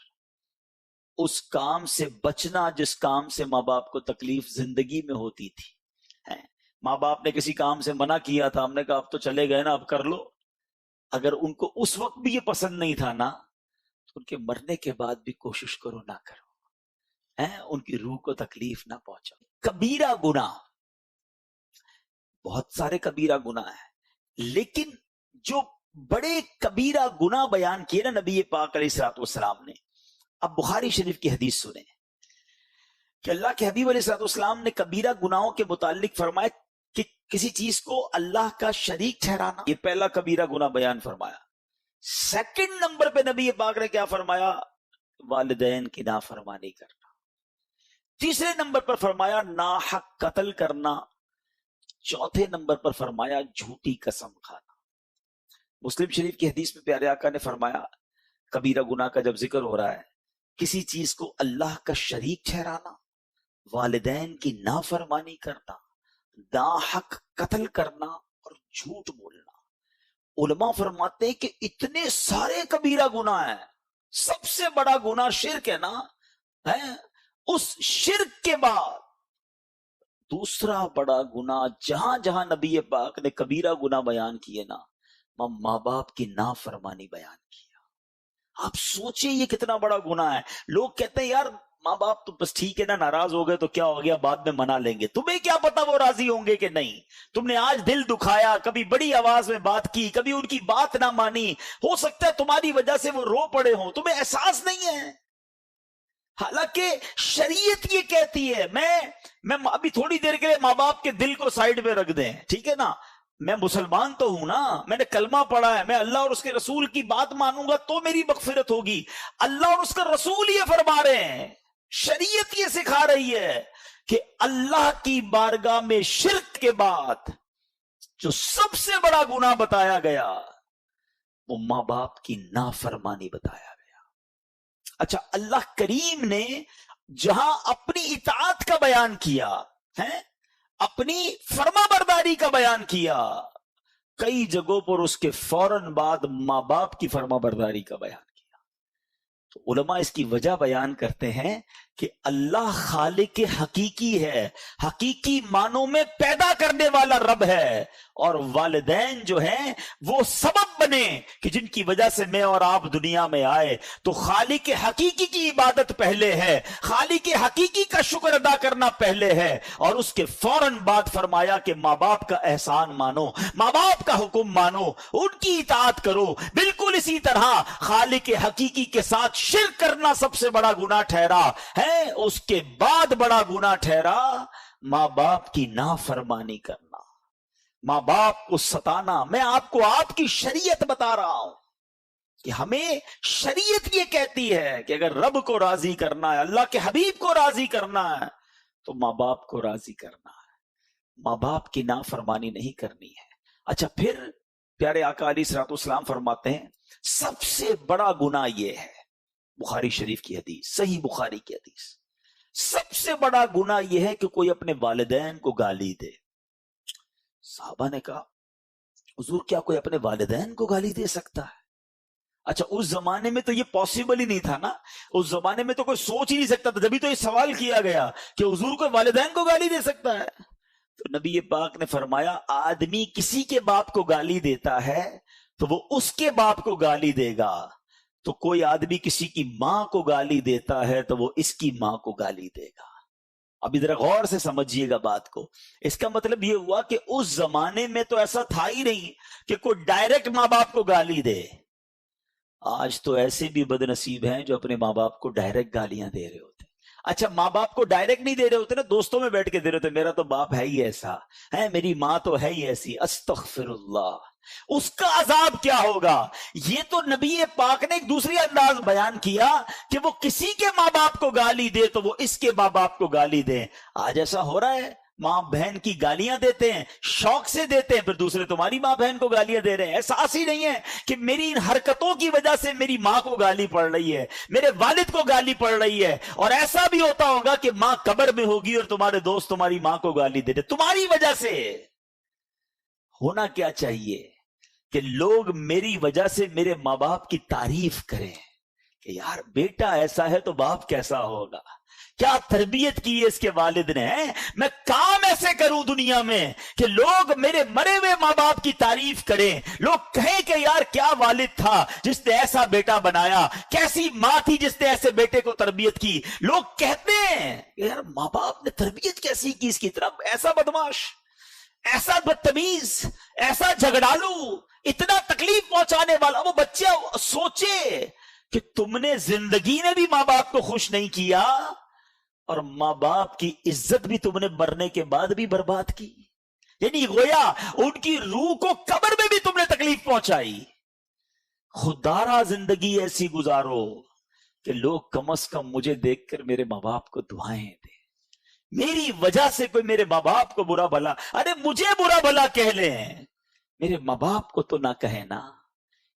اس کام سے بچنا جس کام سے ماں باپ کو تکلیف زندگی میں ہوتی تھی. ماں باپ نے کسی کام سے منع کیا تھا، ہم نے کہا اب تو چلے گئے نا، اب کر لو. اگر ان کو اس وقت بھی یہ پسند نہیں تھا نا تو ان کے مرنے کے بعد بھی کوشش کرو نہ کرو، ان کی روح کو تکلیف نہ پہنچاؤ. کبیرہ گناہ، بہت سارے کبیرہ گناہ ہیں، لیکن جو بڑے کبیرہ گناہ بیان کیے نا نبی پاک علیہ الصلوۃ والسلام نے. اب بخاری شریف کی حدیث سنیں کہ اللہ کے حبیب علیہ الصلوۃ والسلام نے کبیرہ گناہوں کے متعلق فرمایا کہ کسی چیز کو اللہ کا شریک ٹھہرانا، یہ پہلا کبیرہ گناہ بیان فرمایا. سیکنڈ نمبر پہ نبی پاک نے کیا فرمایا؟ والدین کی نافرمانی کرنا. تیسرے نمبر پر فرمایا ناحق قتل کرنا. چوتھے نمبر پر فرمایا جھوٹی قسم کھانا. مسلم شریف کی حدیث میں پیارے آقا نے فرمایا کبیرہ گناہ کا جب ذکر ہو رہا ہے، کسی چیز کو اللہ کا شریک ٹھہرانا، والدین کی نافرمانی کرنا، ناحق قتل کرنا اور جھوٹ بولنا. علماء فرماتے ہیں کہ اتنے سارے کبیرہ گناہ ہیں، سب سے بڑا گناہ شرک ہے نا. اس شرک کے بعد دوسرا بڑا گناہ جہاں جہاں نبی پاک نے کبیرہ گناہ بیان کیے نا، ماں باپ کی نافرمانی بیان کیا. آپ سوچیں یہ کتنا بڑا گناہ ہے. لوگ کہتے ہیں یار ماں باپ تو بس ٹھیک ہے نا، ناراض ہو گئے تو کیا ہو گیا، بعد میں منا لیں گے. تمہیں کیا پتا وہ راضی ہوں گے کہ نہیں. تم نے آج دل دکھایا، کبھی بڑی آواز میں بات کی، کبھی ان کی بات نہ مانی، ہو سکتا ہے تمہاری وجہ سے وہ رو پڑے ہوں، تمہیں احساس نہیں ہے. حالانکہ شریعت یہ کہتی ہے، میں ابھی تھوڑی دیر کے لیے ماں باپ کے دل کو سائیڈ میں رکھ دیں، ٹھیک ہے نا، میں مسلمان تو ہوں نا، میں نے کلمہ پڑھا ہے، میں اللہ اور اس کے رسول کی بات مانوں گا تو میری مغفرت ہوگی. اللہ اور اس کا رسول یہ فرما رہے ہیں، شریعت یہ سکھا رہی ہے کہ اللہ کی بارگاہ میں شرک کے بعد جو سب سے بڑا گناہ بتایا گیا وہ ماں باپ کی نافرمانی بتایا گیا. اچھا، اللہ کریم نے جہاں اپنی اطاعت کا بیان کیا ہے، اپنی فرما برداری کا بیان کیا، کئی جگہوں پر اس کے فوراً بعد ماں باپ کی فرما برداری کا بیان کیا. تو علماء اس کی وجہ بیان کرتے ہیں کہ اللہ خالق حقیقی ہے، حقیقی معنوں میں پیدا کرنے والا رب ہے، اور والدین جو ہیں وہ سبب بنے کہ جن کی وجہ سے میں اور آپ دنیا میں آئے. تو خالق حقیقی کی عبادت پہلے ہے، خالق حقیقی کا شکر ادا کرنا پہلے ہے، اور اس کے فوراً بعد فرمایا کہ ماں باپ کا احسان مانو، ماں باپ کا حکم مانو، ان کی اطاعت کرو. بالکل اسی طرح خالق حقیقی کے ساتھ شرک کرنا سب سے بڑا گناہ ٹھہرا ہے، اس کے بعد بڑا گناہ ٹھہرا ماں باپ کی نافرمانی کرنا، ماں باپ کو ستانا. میں آپ کو آپ کی شریعت بتا رہا ہوں کہ ہمیں شریعت یہ کہتی ہے کہ اگر رب کو راضی کرنا ہے، اللہ کے حبیب کو راضی کرنا ہے، تو ماں باپ کو راضی کرنا ہے، ماں باپ کی نافرمانی نہیں کرنی ہے. اچھا، پھر پیارے آقا علیہ الصلوۃ والسلام فرماتے ہیں سب سے بڑا گناہ یہ ہے، بخاری شریف کی حدیث، صحیح بخاری کی حدیث، سب سے بڑا گناہ یہ ہے کہ کوئی اپنے والدین کو گالی دے. صحابہ نے کہا حضور کیا کوئی اپنے والدین کو گالی دے سکتا ہے؟ اچھا اس زمانے میں تو یہ پاسبل ہی نہیں تھا نا، اس زمانے میں تو کوئی سوچ ہی نہیں سکتا تھا، جبھی تو یہ سوال کیا گیا کہ حضور کوئی والدین کو گالی دے سکتا ہے؟ تو نبی پاک نے فرمایا آدمی کسی کے باپ کو گالی دیتا ہے تو وہ اس کے باپ کو گالی دے گا، تو کوئی آدمی کسی کی ماں کو گالی دیتا ہے تو وہ اس کی ماں کو گالی دے گا۔ اب ادھر غور سے سمجھیے گا بات کو، اس کا مطلب یہ ہوا کہ اس زمانے میں تو ایسا تھا ہی نہیں کہ کوئی ڈائریکٹ ماں باپ کو گالی دے۔ آج تو ایسے بھی بد نصیب ہیں جو اپنے ماں باپ کو ڈائریکٹ گالیاں دے رہے ہوتے ہیں۔ اچھا ماں باپ کو ڈائریکٹ نہیں دے رہے ہوتے نا، دوستوں میں بیٹھ کے دے رہے ہوتے، میرا تو باپ ہے ہی ایسا ہے، میری ماں تو ہے ہی ایسی، استغفر اللہ، اس کا عذاب کیا ہوگا؟ یہ تو نبی پاک نے ایک دوسری انداز بیان کیا کہ وہ کسی کے ماں باپ کو گالی دے تو وہ اس کے ماں باپ کو گالی دے۔ آج ایسا ہو رہا ہے، ماں بہن کی گالیاں دیتے ہیں، شوق سے دیتے ہیں، پھر دوسرے تمہاری ماں بہن کو گالیاں دے رہے ہیں۔ احساس ہی نہیں ہے کہ میری ان حرکتوں کی وجہ سے میری ماں کو گالی پڑ رہی ہے، میرے والد کو گالی پڑ رہی ہے۔ اور ایسا بھی ہوتا ہوگا کہ ماں قبر میں ہوگی اور تمہارے دوست تمہاری ماں کو گالی دے رہے تمہاری وجہ سے۔ ہونا کیا چاہیے کہ لوگ میری وجہ سے میرے ماں باپ کی تعریف کریں کہ یار بیٹا ایسا ہے تو باپ کیسا ہوگا، کیا تربیت کی ہے اس کے والد نے۔ میں کام ایسے کروں دنیا میں کہ لوگ میرے مرے ہوئے ماں باپ کی تعریف کریں، لوگ کہیں کہ یار کیا والد تھا جس نے ایسا بیٹا بنایا، کیسی ماں تھی جس نے ایسے بیٹے کو تربیت کی۔ لوگ کہتے ہیں یار ماں باپ نے تربیت کیسی کی اس کی طرف، ایسا بدماش، ایسا بدتمیز، ایسا جھگڑالو، اتنا تکلیف پہنچانے والا۔ وہ بچہ سوچے کہ تم نے زندگی میں بھی ماں باپ کو خوش نہیں کیا اور ماں باپ کی عزت بھی تم نے مرنے کے بعد بھی برباد کی، یعنی گویا ان کی روح کو قبر میں بھی تم نے تکلیف پہنچائی۔ خدارا زندگی ایسی گزارو کہ لوگ کم از کم مجھے دیکھ کر میرے ماں باپ کو دعائیں دیں، میری وجہ سے کوئی میرے ماں باپ کو برا بھلا، ارے مجھے برا بھلا کہہ لیں، میرے ماں باپ کو تو نہ کہے نا۔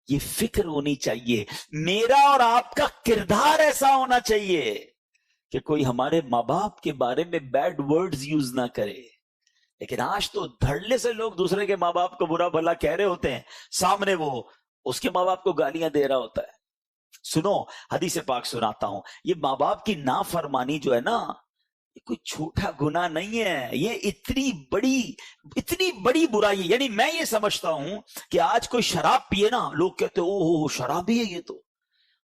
یہ فکر ہونی چاہیے، میرا اور آپ کا کردار ایسا ہونا چاہیے کہ کوئی ہمارے ماں باپ کے بارے میں بیڈ ورڈز یوز نہ کرے۔ لیکن آج تو دھڑلے سے لوگ دوسرے کے ماں باپ کو برا بھلا کہہ رہے ہوتے ہیں، سامنے وہ اس کے ماں باپ کو گالیاں دے رہا ہوتا ہے۔ سنو حدیث پاک سناتا ہوں، یہ ماں باپ کی نافرمانی جو ہے نا، یہ کوئی چھوٹا گناہ نہیں ہے، یہ اتنی بڑی برائی ہے۔ یعنی میں یہ سمجھتا ہوں کہ آج کوئی شراب پیے نا، لوگ کہتے ہیں اوہ شرابی ہے یہ تو،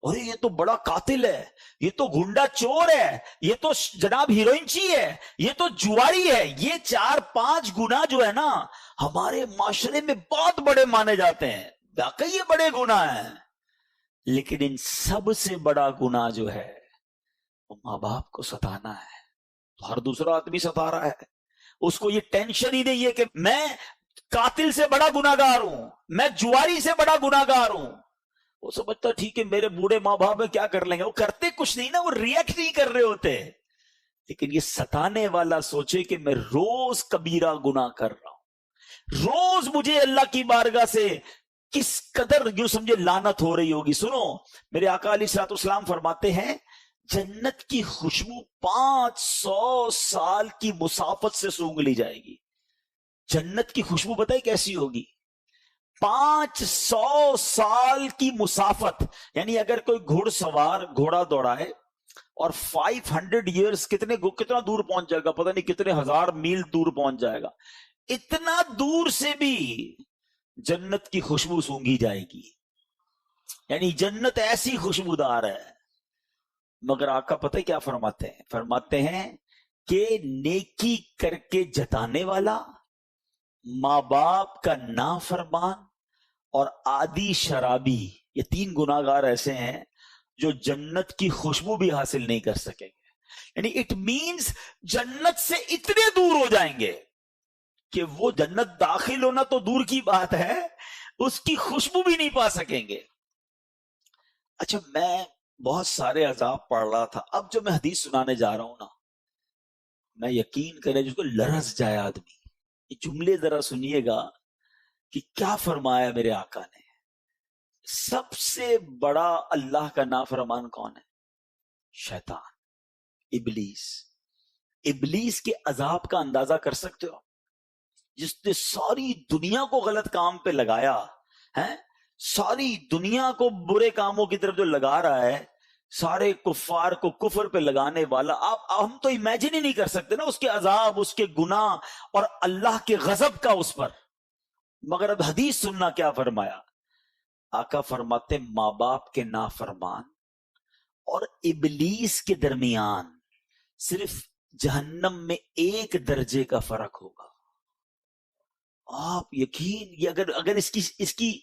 اور یہ تو بڑا قاتل ہے، یہ تو گنڈا چور ہے، یہ تو جناب ہیروئنچی ہے، یہ تو جواری ہے۔ یہ 4-5 گناہ جو ہے نا ہمارے معاشرے میں بہت بڑے مانے جاتے ہیں، واقعی یہ بڑے گناہ ہیں۔ لیکن ان سب سے بڑا گناہ جو ہے وہ ماں باپ کو ستانا ہے۔ تو ہر دوسرا آدمی ستا رہا ہے، اس کو یہ ٹینشن ہی نہیں ہے کہ میں قاتل سے بڑا گناہگار ہوں، میں جواری سے بڑا گناہگار ہوں۔ وہ سمجھتا ٹھیک ہے میرے بوڑھے ماں باپ کیا کر لیں گے، وہ کرتے کچھ نہیں نا، وہ ریئیکٹ نہیں کر رہے ہوتے۔ لیکن یہ ستانے والا سوچے کہ میں روز کبیرہ گناہ کر رہا ہوں، روز مجھے اللہ کی بارگاہ سے کس قدر یوں سمجھے لعنت ہو رہی ہوگی۔ سنو میرے آقا علیہ الصلوۃ والسلام فرماتے ہیں جنت کی خوشبو 500 سال کی مسافت سے سونگ لی جائے گی۔ جنت کی خوشبو بتائے کیسی ہوگی؟ 500 سال کی مسافت، یعنی اگر کوئی گھوڑ سوار گھوڑا دوڑائے اور 500 ایئرز کتنا دور پہنچ جائے گا، پتہ نہیں کتنے ہزار میل دور پہنچ جائے گا، اتنا دور سے بھی جنت کی خوشبو سونگی جائے گی، یعنی جنت ایسی خوشبودار ہے۔ مگر آقا پتہ کیا فرماتے ہیں کہ نیکی کر کے جتانے والا، ماں باپ کا نافرمان اور عادی شرابی، یہ 3 گناہگار ایسے ہیں جو جنت کی خوشبو بھی حاصل نہیں کر سکیں گے۔ یعنی اٹ مینز جنت سے اتنے دور ہو جائیں گے کہ وہ جنت داخل ہونا تو دور کی بات ہے، اس کی خوشبو بھی نہیں پا سکیں گے۔ اچھا میں بہت سارے عذاب پڑھ رہا تھا، اب جو میں حدیث سنانے جا رہا ہوں نا، میں یقین کریں جس کو لرز جائے آدمی، یہ جملے ذرا سنیے گا کہ کیا فرمایا میرے آقا نے۔ سب سے بڑا اللہ کا نافرمان کون ہے؟ شیطان، ابلیس۔ ابلیس کے عذاب کا اندازہ کر سکتے ہو؟ جس نے ساری دنیا کو غلط کام پہ لگایا ہے، ساری دنیا کو برے کاموں کی طرف جو لگا رہا ہے، سارے کفار کو کفر پہ لگانے والا، ہم تو امیجن ہی نہیں کر سکتے نا اس کے عذاب، اس کے گناہ اور اللہ کے غضب کا اس پر۔ مگر اب حدیث سننا کیا فرمایا، آقا فرماتے ماں باپ کے نافرمان اور ابلیس کے درمیان صرف جہنم میں 1 درجے کا فرق ہوگا۔ آپ یقین، یہ اگر اس کی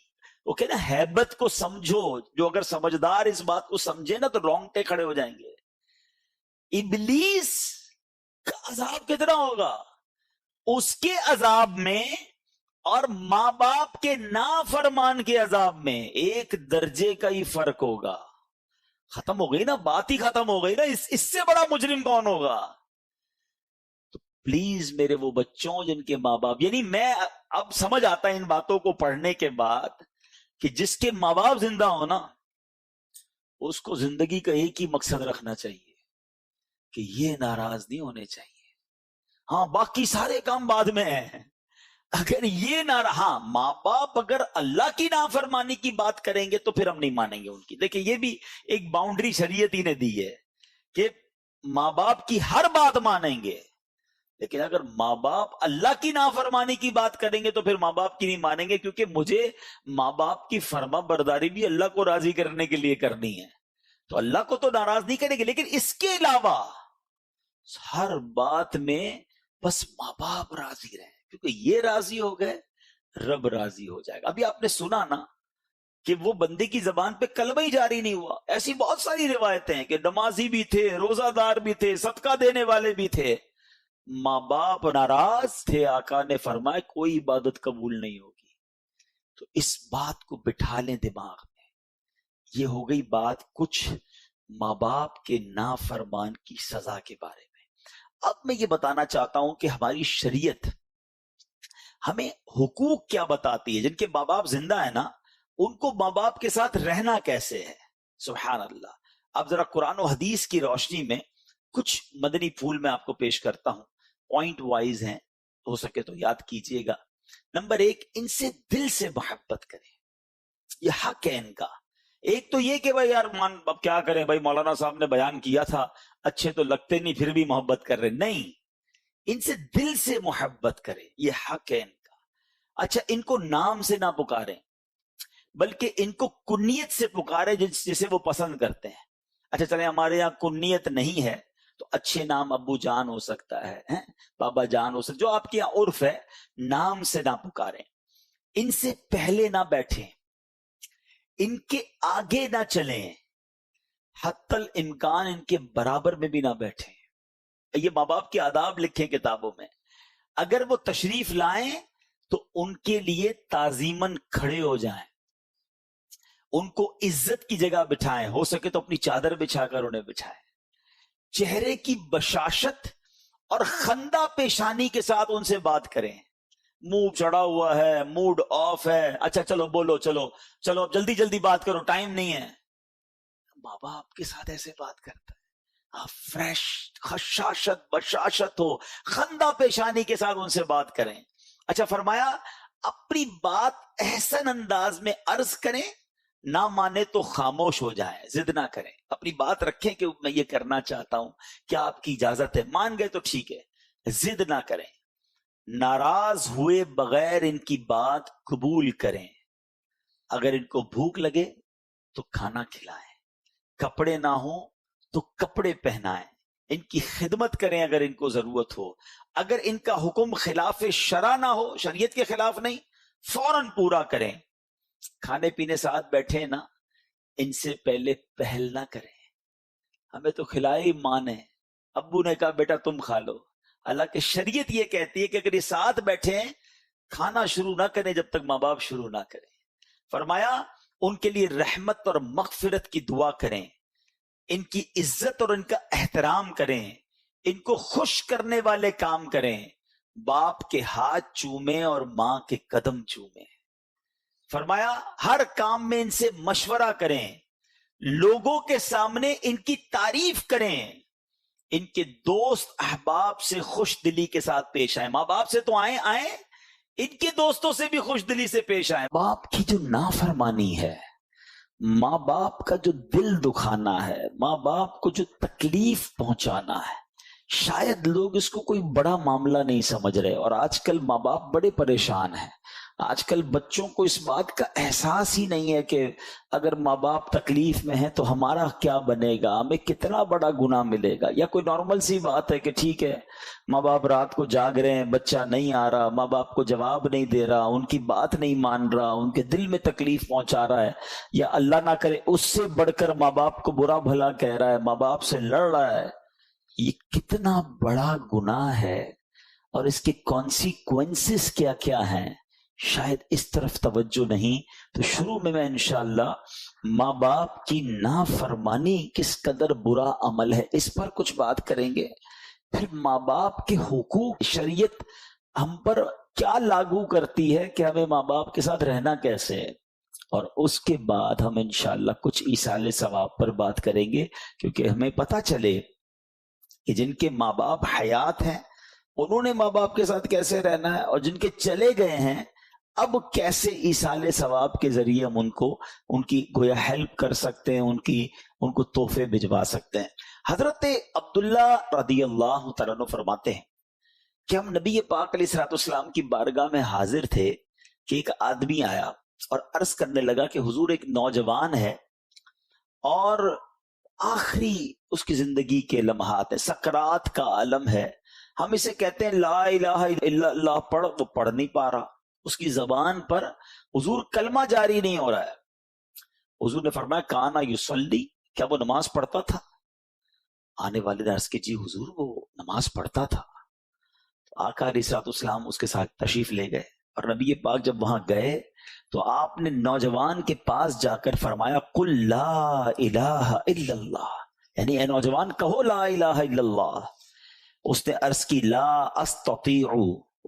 وہ کہ نا ہیبت کو سمجھو، جو اگر سمجھدار اس بات کو سمجھے نا تو رونگٹے کھڑے ہو جائیں گے۔ ابلیس کا عذاب کتنا ہوگا، اس کے عذاب میں اور ماں باپ کے نافرمان کے عذاب میں 1 درجے کا ہی فرق ہوگا۔ ختم ہو گئی نا بات، ہی ختم ہو گئی نا، اس سے بڑا مجرم کون ہوگا؟ تو پلیز میرے وہ بچوں جن کے ماں باپ، یعنی میں اب سمجھ آتا ہے ان باتوں کو پڑھنے کے بعد کہ جس کے ماں باپ زندہ ہو نا، اس کو زندگی کا ایک ہی مقصد رکھنا چاہیے کہ یہ ناراض نہیں ہونے چاہیے۔ ہاں باقی سارے کام بعد میں ہیں، اگر یہ ہاں ماں باپ اگر اللہ کی نافرمانی کی بات کریں گے تو پھر ہم نہیں مانیں گے ان کی۔ دیکھیں یہ بھی ایک باؤنڈری شریعت ہی نے دی ہے کہ ماں باپ کی ہر بات مانیں گے، لیکن اگر ماں باپ اللہ کی نافرمانی کی بات کریں گے تو پھر ماں باپ کی نہیں مانیں گے، کیونکہ مجھے ماں باپ کی فرما برداری بھی اللہ کو راضی کرنے کے لیے کرنی ہے، تو اللہ کو تو ناراض نہیں کریں گے، لیکن اس کے علاوہ ہر بات میں بس ماں باپ راضی رہیں، کیونکہ یہ راضی ہو گئے رب راضی ہو جائے گا۔ ابھی آپ نے سنا نا کہ وہ بندے کی زبان پہ کلمہ ہی جاری نہیں ہوا، ایسی بہت ساری روایتیں ہیں کہ نمازی بھی تھے، روزہ دار بھی تھے، صدقہ دینے والے بھی تھے، ماں باپ ناراض تھے، آقا نے فرمایا کوئی عبادت قبول نہیں ہوگی۔ تو اس بات کو بٹھا لیں دماغ میں۔ یہ ہو گئی بات کچھ ماں باپ کے نافرمان کی سزا کے بارے میں۔ اب میں یہ بتانا چاہتا ہوں کہ ہماری شریعت ہمیں حقوق کیا بتاتی ہے۔ جن کے ماں باپ زندہ ہے نا، ان کو ماں باپ کے ساتھ رہنا کیسے ہے۔ سبحان اللہ۔ اب ذرا قرآن و حدیث کی روشنی میں کچھ مدنی پھول میں آپ کو پیش کرتا ہوں، پوائنٹ وائز ہیں، ہو سکے تو یاد کیجئے گا۔ نمبر 1، ان سے دل سے محبت کریں، یہ حق ہے ان کا۔ ایک تو یہ کہ بھائی یار اب کیا کریں بھائی، مولانا صاحب نے بیان کیا تھا، اچھے تو لگتے نہیں پھر بھی محبت کر رہے، نہیں، ان سے دل سے محبت کریں، یہ حق ہے ان کا۔ اچھا، ان کو نام سے نہ پکاریں بلکہ ان کو کنیت سے پکاریں جسے وہ پسند کرتے ہیں۔ اچھا چلیں ہمارے یہاں کنیت نہیں ہے تو اچھے نام ابو جان ہو سکتا ہے، بابا جان ہو سکتا، جو آپ کے یہاں عرف ہے، نام سے نہ پکاریں، ان سے پہلے نہ بیٹھیں، ان کے آگے نہ چلیں، حتی الامکان ان کے برابر میں بھی نہ بیٹھیں۔ یہ ماں باپ کے آداب لکھیں کتابوں میں۔ اگر وہ تشریف لائیں تو ان کے لیے تعظیماً کھڑے ہو جائیں، ان کو عزت کی جگہ بٹھائیں، ہو سکے تو اپنی چادر بچھا کر انہیں بچھائیں، چہرے کی بشاشت اور خندہ پیشانی کے ساتھ ان سے بات کریں۔ منہ چڑھا ہوا ہے، موڈ آف ہے، اچھا چلو بولو، چلو چلو جلدی جلدی بات کرو، ٹائم نہیں ہے۔ ماں باپ کے ساتھ ایسے بات کرتا ہے، آپ فریش، خشاشت بشاشت ہو، خندہ پیشانی کے ساتھ ان سے بات کریں۔ اچھا فرمایا اپنی بات احسن انداز میں عرض کریں، نہ مانے تو خاموش ہو جائیں، ضد نہ کریں، اپنی بات رکھیں کہ میں یہ کرنا چاہتا ہوں، کیا آپ کی اجازت ہے؟ مان گئے تو ٹھیک ہے، ضد نہ کریں، ناراض ہوئے بغیر ان کی بات قبول کریں، اگر ان کو بھوک لگے تو کھانا کھلائیں، کپڑے نہ ہوں تو کپڑے پہنائیں، ان کی خدمت کریں اگر ان کو ضرورت ہو، اگر ان کا حکم خلاف شرع نہ ہو، شریعت کے خلاف نہیں، فوراً پورا کریں۔ کھانے پینے ساتھ بیٹھے نا، ان سے پہلے پہل نہ کریں، ہمیں تو کھلائے ماں نے، ابو نے کہا بیٹا تم کھا لو، حالانکہ شریعت یہ کہتی ہے کہ اگر یہ ساتھ بیٹھیں کھانا شروع نہ کریں جب تک ماں باپ شروع نہ کریں۔ فرمایا ان کے لیے رحمت اور مغفرت کی دعا کریں، ان کی عزت اور ان کا احترام کریں، ان کو خوش کرنے والے کام کریں، باپ کے ہاتھ چومیں اور ماں کے قدم چومیں۔ فرمایا ہر کام میں ان سے مشورہ کریں، لوگوں کے سامنے ان کی تعریف کریں، ان کے دوست احباب سے خوش دلی کے ساتھ پیش آئیں۔ ماں باپ سے تو آئیں ان کے دوستوں سے بھی خوش دلی سے پیش آئیں. باپ کی جو نافرمانی ہے، ماں باپ کا جو دل دکھانا ہے، ماں باپ کو جو تکلیف پہنچانا ہے، شاید لوگ اس کو کوئی بڑا معاملہ نہیں سمجھ رہے. اور آج کل ماں باپ بڑے پریشان ہیں. آج کل بچوں کو اس بات کا احساس ہی نہیں ہے کہ اگر ماں باپ تکلیف میں ہیں تو ہمارا کیا بنے گا، ہمیں کتنا بڑا گناہ ملے گا. یا کوئی نارمل سی بات ہے کہ ٹھیک ہے ماں باپ رات کو جاگ رہے ہیں، بچہ نہیں آ رہا، ماں باپ کو جواب نہیں دے رہا، ان کی بات نہیں مان رہا، ان کے دل میں تکلیف پہنچا رہا ہے، یا اللہ نہ کرے اس سے بڑھ کر ماں باپ کو برا بھلا کہہ رہا ہے، ماں باپ سے لڑ رہا ہے. یہ کتنا بڑا گناہ ہے اور اس کے کانسیکوینسز کیا کیا ہیں، شاید اس طرف توجہ نہیں. تو شروع میں انشاءاللہ ماں باپ کی نافرمانی کس قدر برا عمل ہے اس پر کچھ بات کریں گے. پھر ماں باپ کے حقوق، شریعت ہم پر کیا لاگو کرتی ہے کہ ہمیں ماں باپ کے ساتھ رہنا کیسے ہے، اور اس کے بعد ہم انشاءاللہ کچھ ایصال ثواب پر بات کریں گے، کیونکہ ہمیں پتہ چلے کہ جن کے ماں باپ حیات ہیں انہوں نے ماں باپ کے ساتھ کیسے رہنا ہے، اور جن کے چلے گئے ہیں اب کیسے ایصال ثواب کے ذریعے ہم ان کی گویا ہیلپ کر سکتے ہیں، ان کو تحفے بھجوا سکتے ہیں. حضرت عبداللہ رضی اللہ تعالیٰ عنہ فرماتے ہیں کہ ہم نبی پاک علیہ الصلوۃ والسلام کی بارگاہ میں حاضر تھے کہ ایک آدمی آیا اور عرض کرنے لگا کہ حضور ایک نوجوان ہے اور آخری اس کی زندگی کے لمحات ہیں، سکرات کا عالم ہے، ہم اسے کہتے ہیں لا الہ الا اللہ پڑھ، وہ پڑھ نہیں پا رہا، اس کی زبان پر حضور کلمہ جاری نہیں ہو رہا ہے. حضور نے فرمایا کانا یصلی، کیا وہ نماز پڑھتا تھا؟ آنے والے نے عرض کی جی حضور وہ نماز پڑھتا تھا. تو آقا علیہ الصلوۃ والسلام اس کے ساتھ تشریف لے گئے، اور نبی پاک جب وہاں گئے تو آپ نے نوجوان کے پاس جا کر فرمایا قل لا الہ الا اللہ، یعنی اے نوجوان کہو لا الہ الا اللہ. اس نے عرض کی لا استطیع،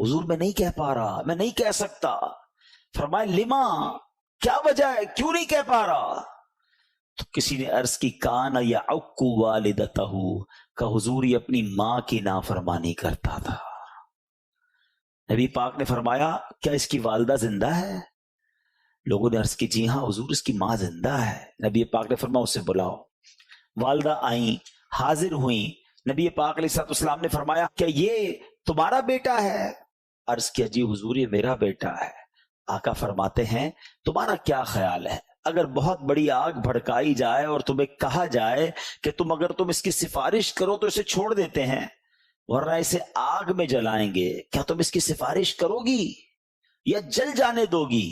حضور میں نہیں کہہ پا رہا، میں نہیں کہہ سکتا. فرمایا لما، کیا وجہ ہے، کیوں نہیں کہہ پا رہا؟ تو کسی نے عرض کی کان یعق والدتہ، کہ حضور یہ اپنی ماں کی نافرمانی کرتا تھا. نبی پاک نے فرمایا کیا اس کی والدہ زندہ ہے؟ لوگوں نے عرض کی جی ہاں حضور اس کی ماں زندہ ہے. نبی پاک نے فرمایا اسے بلاؤ. والدہ آئیں، حاضر ہوئیں. نبی پاک علیہ الصلوۃ والسلام نے فرمایا کیا یہ تمہارا بیٹا ہے؟ عرض کیا جی حضور یہ میرا بیٹا ہے. آقا فرماتے ہیں تمہارا کیا خیال ہے اگر بہت بڑی آگ بھڑکائی جائے اور تمہیں کہا جائے کہ اگر تم اس کی سفارش کرو تو اسے چھوڑ دیتے ہیں ورنہ اسے آگ میں جلائیں گے، کیا تم اس کی سفارش کرو گی یا جل جانے دو گی؟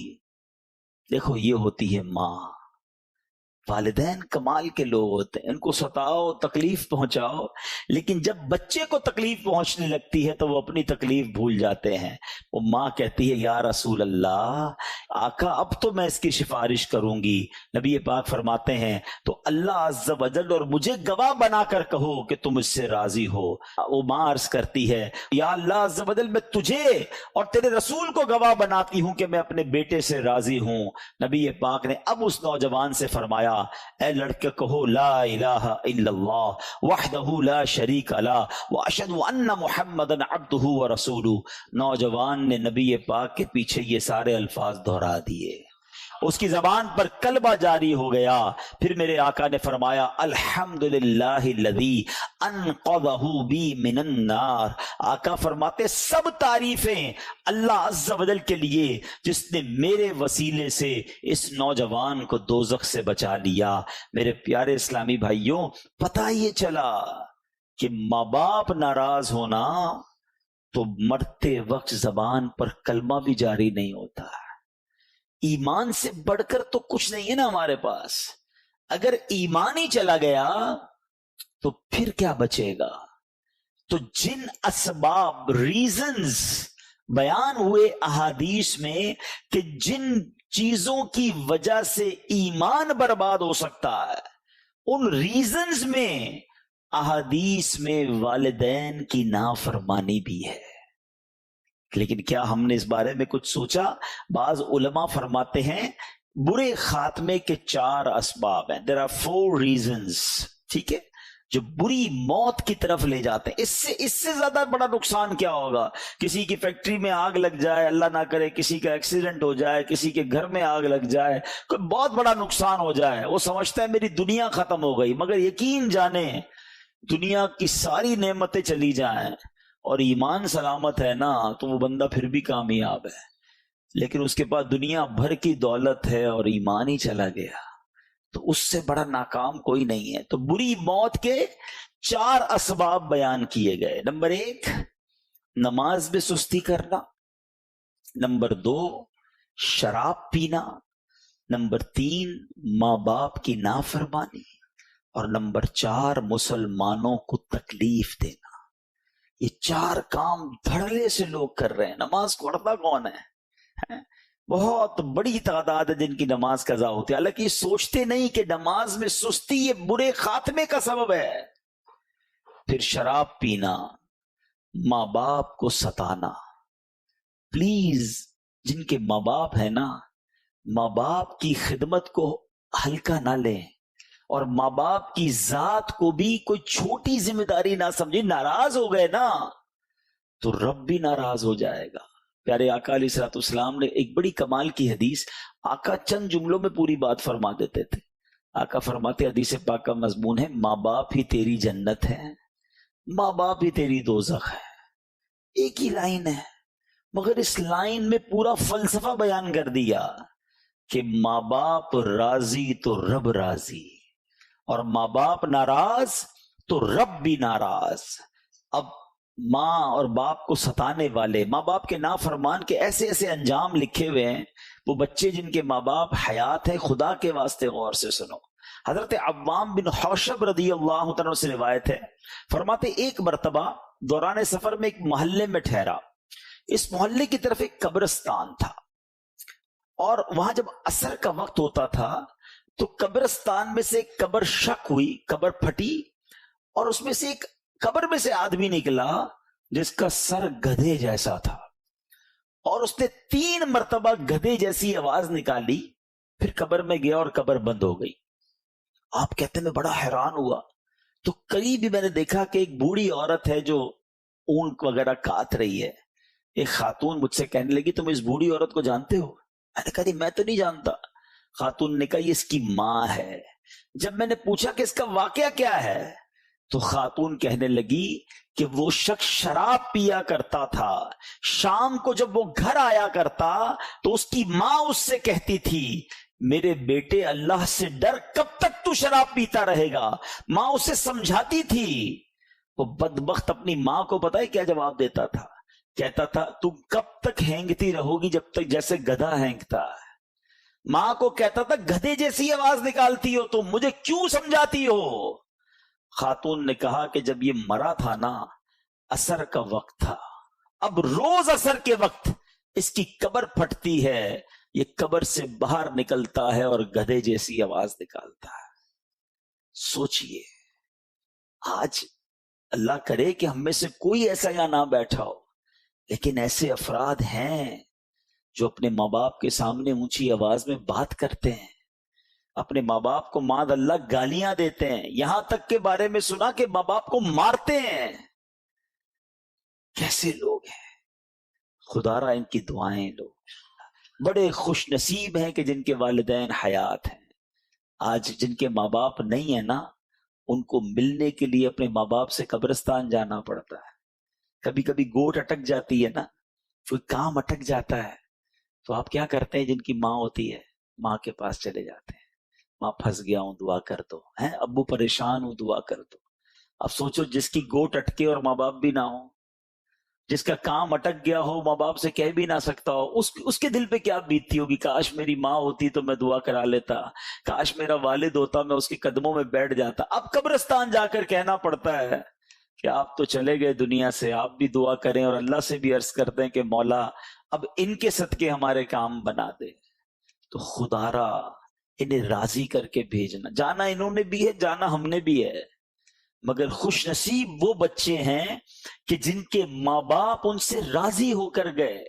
دیکھو یہ ہوتی ہے ماں. والدین کمال کے لوگ ہوتے ہیں، ان کو ستاؤ، تکلیف پہنچاؤ، لیکن جب بچے کو تکلیف پہنچنے لگتی ہے تو وہ اپنی تکلیف بھول جاتے ہیں. وہ ماں کہتی ہے یا رسول اللہ، آقا اب تو میں اس کی سفارش کروں گی. نبی پاک فرماتے ہیں تو اللہ عز و جل اور مجھے گواہ بنا کر کہو کہ تم اس سے راضی ہو. وہ ماں عرض کرتی ہے یا اللہ عز و جل میں تجھے اور تیرے رسول کو گواہ بناتی ہوں کہ میں اپنے بیٹے سے راضی ہوں. نبی پاک نے اب اس نوجوان سے فرمایا اے لڑکے کہو لا الہ الا اللہ وحدہ لا شریک لہ واشہد ان محمدا عبدہ ورسولہ. نوجوان نے نبی پاک کے پیچھے یہ سارے الفاظ دہرا دیے، اس کی زبان پر کلمہ جاری ہو گیا. پھر میرے آقا نے فرمایا الحمدللہ الذی انقذہ بی من النار. آقا فرماتے سب تعریفیں اللہ عز و جل کے لیے جس نے میرے وسیلے سے اس نوجوان کو دوزخ سے بچا لیا. میرے پیارے اسلامی بھائیوں، پتہ یہ چلا کہ ماں باپ ناراض ہونا تو مرتے وقت زبان پر کلمہ بھی جاری نہیں ہوتا. ایمان سے بڑھ کر تو کچھ نہیں ہے نا ہمارے پاس. اگر ایمان ہی چلا گیا تو پھر کیا بچے گا؟ تو جن اسباب، ریزنز بیان ہوئے احادیث میں کہ جن چیزوں کی وجہ سے ایمان برباد ہو سکتا ہے، ان ریزنز میں احادیث میں والدین کی نافرمانی بھی ہے. لیکن کیا ہم نے اس بارے میں کچھ سوچا؟ بعض علماء فرماتے ہیں برے خاتمے کے 4 اسباب ہیں. There are 4 reasons. ٹھیک ہے، جو بری موت کی طرف لے جاتے ہیں. اس سے زیادہ بڑا نقصان کیا ہوگا؟ کسی کی فیکٹری میں آگ لگ جائے، اللہ نہ کرے کسی کا ایکسیڈنٹ ہو جائے، کسی کے گھر میں آگ لگ جائے، کوئی بہت بڑا نقصان ہو جائے، وہ سمجھتا ہے میری دنیا ختم ہو گئی. مگر یقین جانیں دنیا کی ساری نعمتیں چلی جائیں اور ایمان سلامت ہے نا تو وہ بندہ پھر بھی کامیاب ہے. لیکن اس کے پاس دنیا بھر کی دولت ہے اور ایمان ہی چلا گیا تو اس سے بڑا ناکام کوئی نہیں ہے. تو بری موت کے 4 اسباب بیان کیے گئے. نمبر 1 نماز میں سستی کرنا، نمبر 2 شراب پینا، نمبر 3 ماں باپ کی نافرمانی، اور نمبر 4 مسلمانوں کو تکلیف دینا. یہ 4 کام دھڑلے سے لوگ کر رہے ہیں. نماز پڑھتا کون ہے؟ بہت بڑی تعداد ہے جن کی نماز قضا ہوتی ہے، حالانکہ یہ سوچتے نہیں کہ نماز میں سستی یہ برے خاتمے کا سبب ہے. پھر شراب پینا، ماں باپ کو ستانا. پلیز جن کے ماں باپ ہیں نا، ماں باپ کی خدمت کو ہلکا نہ لیں اور ماں باپ کی ذات کو بھی کوئی چھوٹی ذمہ داری نہ سمجھیں. ناراض ہو گئے نا تو رب بھی ناراض ہو جائے گا. پیارے آقا علیہ الصلوۃ والسلام نے ایک بڑی کمال کی حدیث، آقا چند جملوں میں پوری بات فرما دیتے تھے. آقا فرماتے، حدیث پاک کا مضمون ہے، ماں باپ ہی تیری جنت ہے، ماں باپ ہی تیری دوزخ ہے. ایک ہی لائن ہے مگر اس لائن میں پورا فلسفہ بیان کر دیا کہ ماں باپ راضی تو رب راضی، اور ماں باپ ناراض تو رب بھی ناراض. اب ماں اور باپ کو ستانے والے، ماں باپ کے نافرمان کے ایسے ایسے انجام لکھے ہوئے ہیں. وہ بچے جن کے ماں باپ حیات ہے، خدا کے واسطے غور سے سنو. حضرت عوام بن حوشب رضی اللہ عنہ سے روایت ہے، فرماتے ایک مرتبہ دوران سفر میں ایک محلے میں ٹھہرا. اس محلے کی طرف ایک قبرستان تھا اور وہاں جب عصر کا وقت ہوتا تھا تو قبرستان میں سے ایک قبر شق ہوئی، قبر پھٹی، اور اس میں سے ایک قبر میں سے آدمی نکلا جس کا سر گدھے جیسا تھا، اور اس نے 3 مرتبہ گدھے جیسی آواز نکالی. پھر قبر میں گیا اور قبر بند ہو گئی. آپ کہتے ہیں میں بڑا حیران ہوا تو قریب ہی میں نے دیکھا کہ ایک بوڑھی عورت ہے جو اون وغیرہ کاٹ رہی ہے. ایک خاتون مجھ سے کہنے لگی تم اس بوڑھی عورت کو جانتے ہو؟ میں نے کہا نہیں میں تو نہیں جانتا. خاتون نے کہا یہ اس کی ماں ہے. جب میں نے پوچھا کہ اس کا واقعہ کیا ہے تو خاتون کہنے لگی کہ وہ شخص شراب پیا کرتا تھا، شام کو جب وہ گھر آیا کرتا تو اس کی ماں اس سے کہتی تھی میرے بیٹے اللہ سے ڈر، کب تک تو شراب پیتا رہے گا. ماں اسے سمجھاتی تھی. وہ بدبخت اپنی ماں کو پتہ ہے کیا جواب دیتا تھا؟ کہتا تھا تم کب تک ہینگتی رہو گی جب تک جیسے گدھا ہینگتا ہے. ماں کو کہتا تھا گدھے جیسی آواز نکالتی ہو تم، مجھے کیوں سمجھاتی ہو؟ خاتون نے کہا کہ جب یہ مرا تھا نا عصر کا وقت تھا، اب روز عصر کے وقت اس کی قبر پھٹتی ہے، یہ قبر سے باہر نکلتا ہے اور گدھے جیسی آواز نکالتا ہے. سوچئے آج اللہ کرے کہ ہم میں سے کوئی ایسا یہاں نہ بیٹھا ہو، لیکن ایسے افراد ہیں جو اپنے ماں باپ کے سامنے اونچی آواز میں بات کرتے ہیں، اپنے ماں باپ کو معاذ اللہ گالیاں دیتے ہیں، یہاں تک کے بارے میں سنا کہ ماں باپ کو مارتے ہیں. کیسے لوگ ہیں؟ خدا را ان کی دعائیں لو. بڑے خوش نصیب ہیں کہ جن کے والدین حیات ہیں. آج جن کے ماں باپ نہیں ہیں نا، ان کو ملنے کے لیے اپنے ماں باپ سے قبرستان جانا پڑتا ہے. کبھی کبھی گوٹ اٹک جاتی ہے نا، کوئی کام اٹک جاتا ہے تو آپ کیا کرتے ہیں؟ جن کی ماں ہوتی ہے ماں کے پاس چلے جاتے ہیں، ماں پھنس گیا ہوں دعا کر دو، ہیں ابو پریشان ہوں دعا کر دو. اب سوچو جس کی گوٹ اٹکے اور ماں باپ بھی نہ ہو، جس کا کام اٹک گیا ہو ماں باپ سے کہہ بھی نہ سکتا ہو، اس کے دل پہ کیا بیتتی ہوگی؟ کاش میری ماں ہوتی تو میں دعا کرا لیتا، کاش میرا والد ہوتا میں اس کے قدموں میں بیٹھ جاتا. اب قبرستان جا کر کہنا پڑتا ہے کہ آپ تو چلے گئے دنیا سے، آپ بھی دعا کریں اور اللہ سے بھی عرض کرتے ہیں کہ مولا اب ان کے صدقے ہمارے کام بنا دے. تو خدا را انہیں راضی کر کے بھیجنا. جانا انہوں نے بھی ہے، جانا ہم نے بھی ہے، مگر خوش نصیب وہ بچے ہیں کہ جن کے ماں باپ ان سے راضی ہو کر گئے.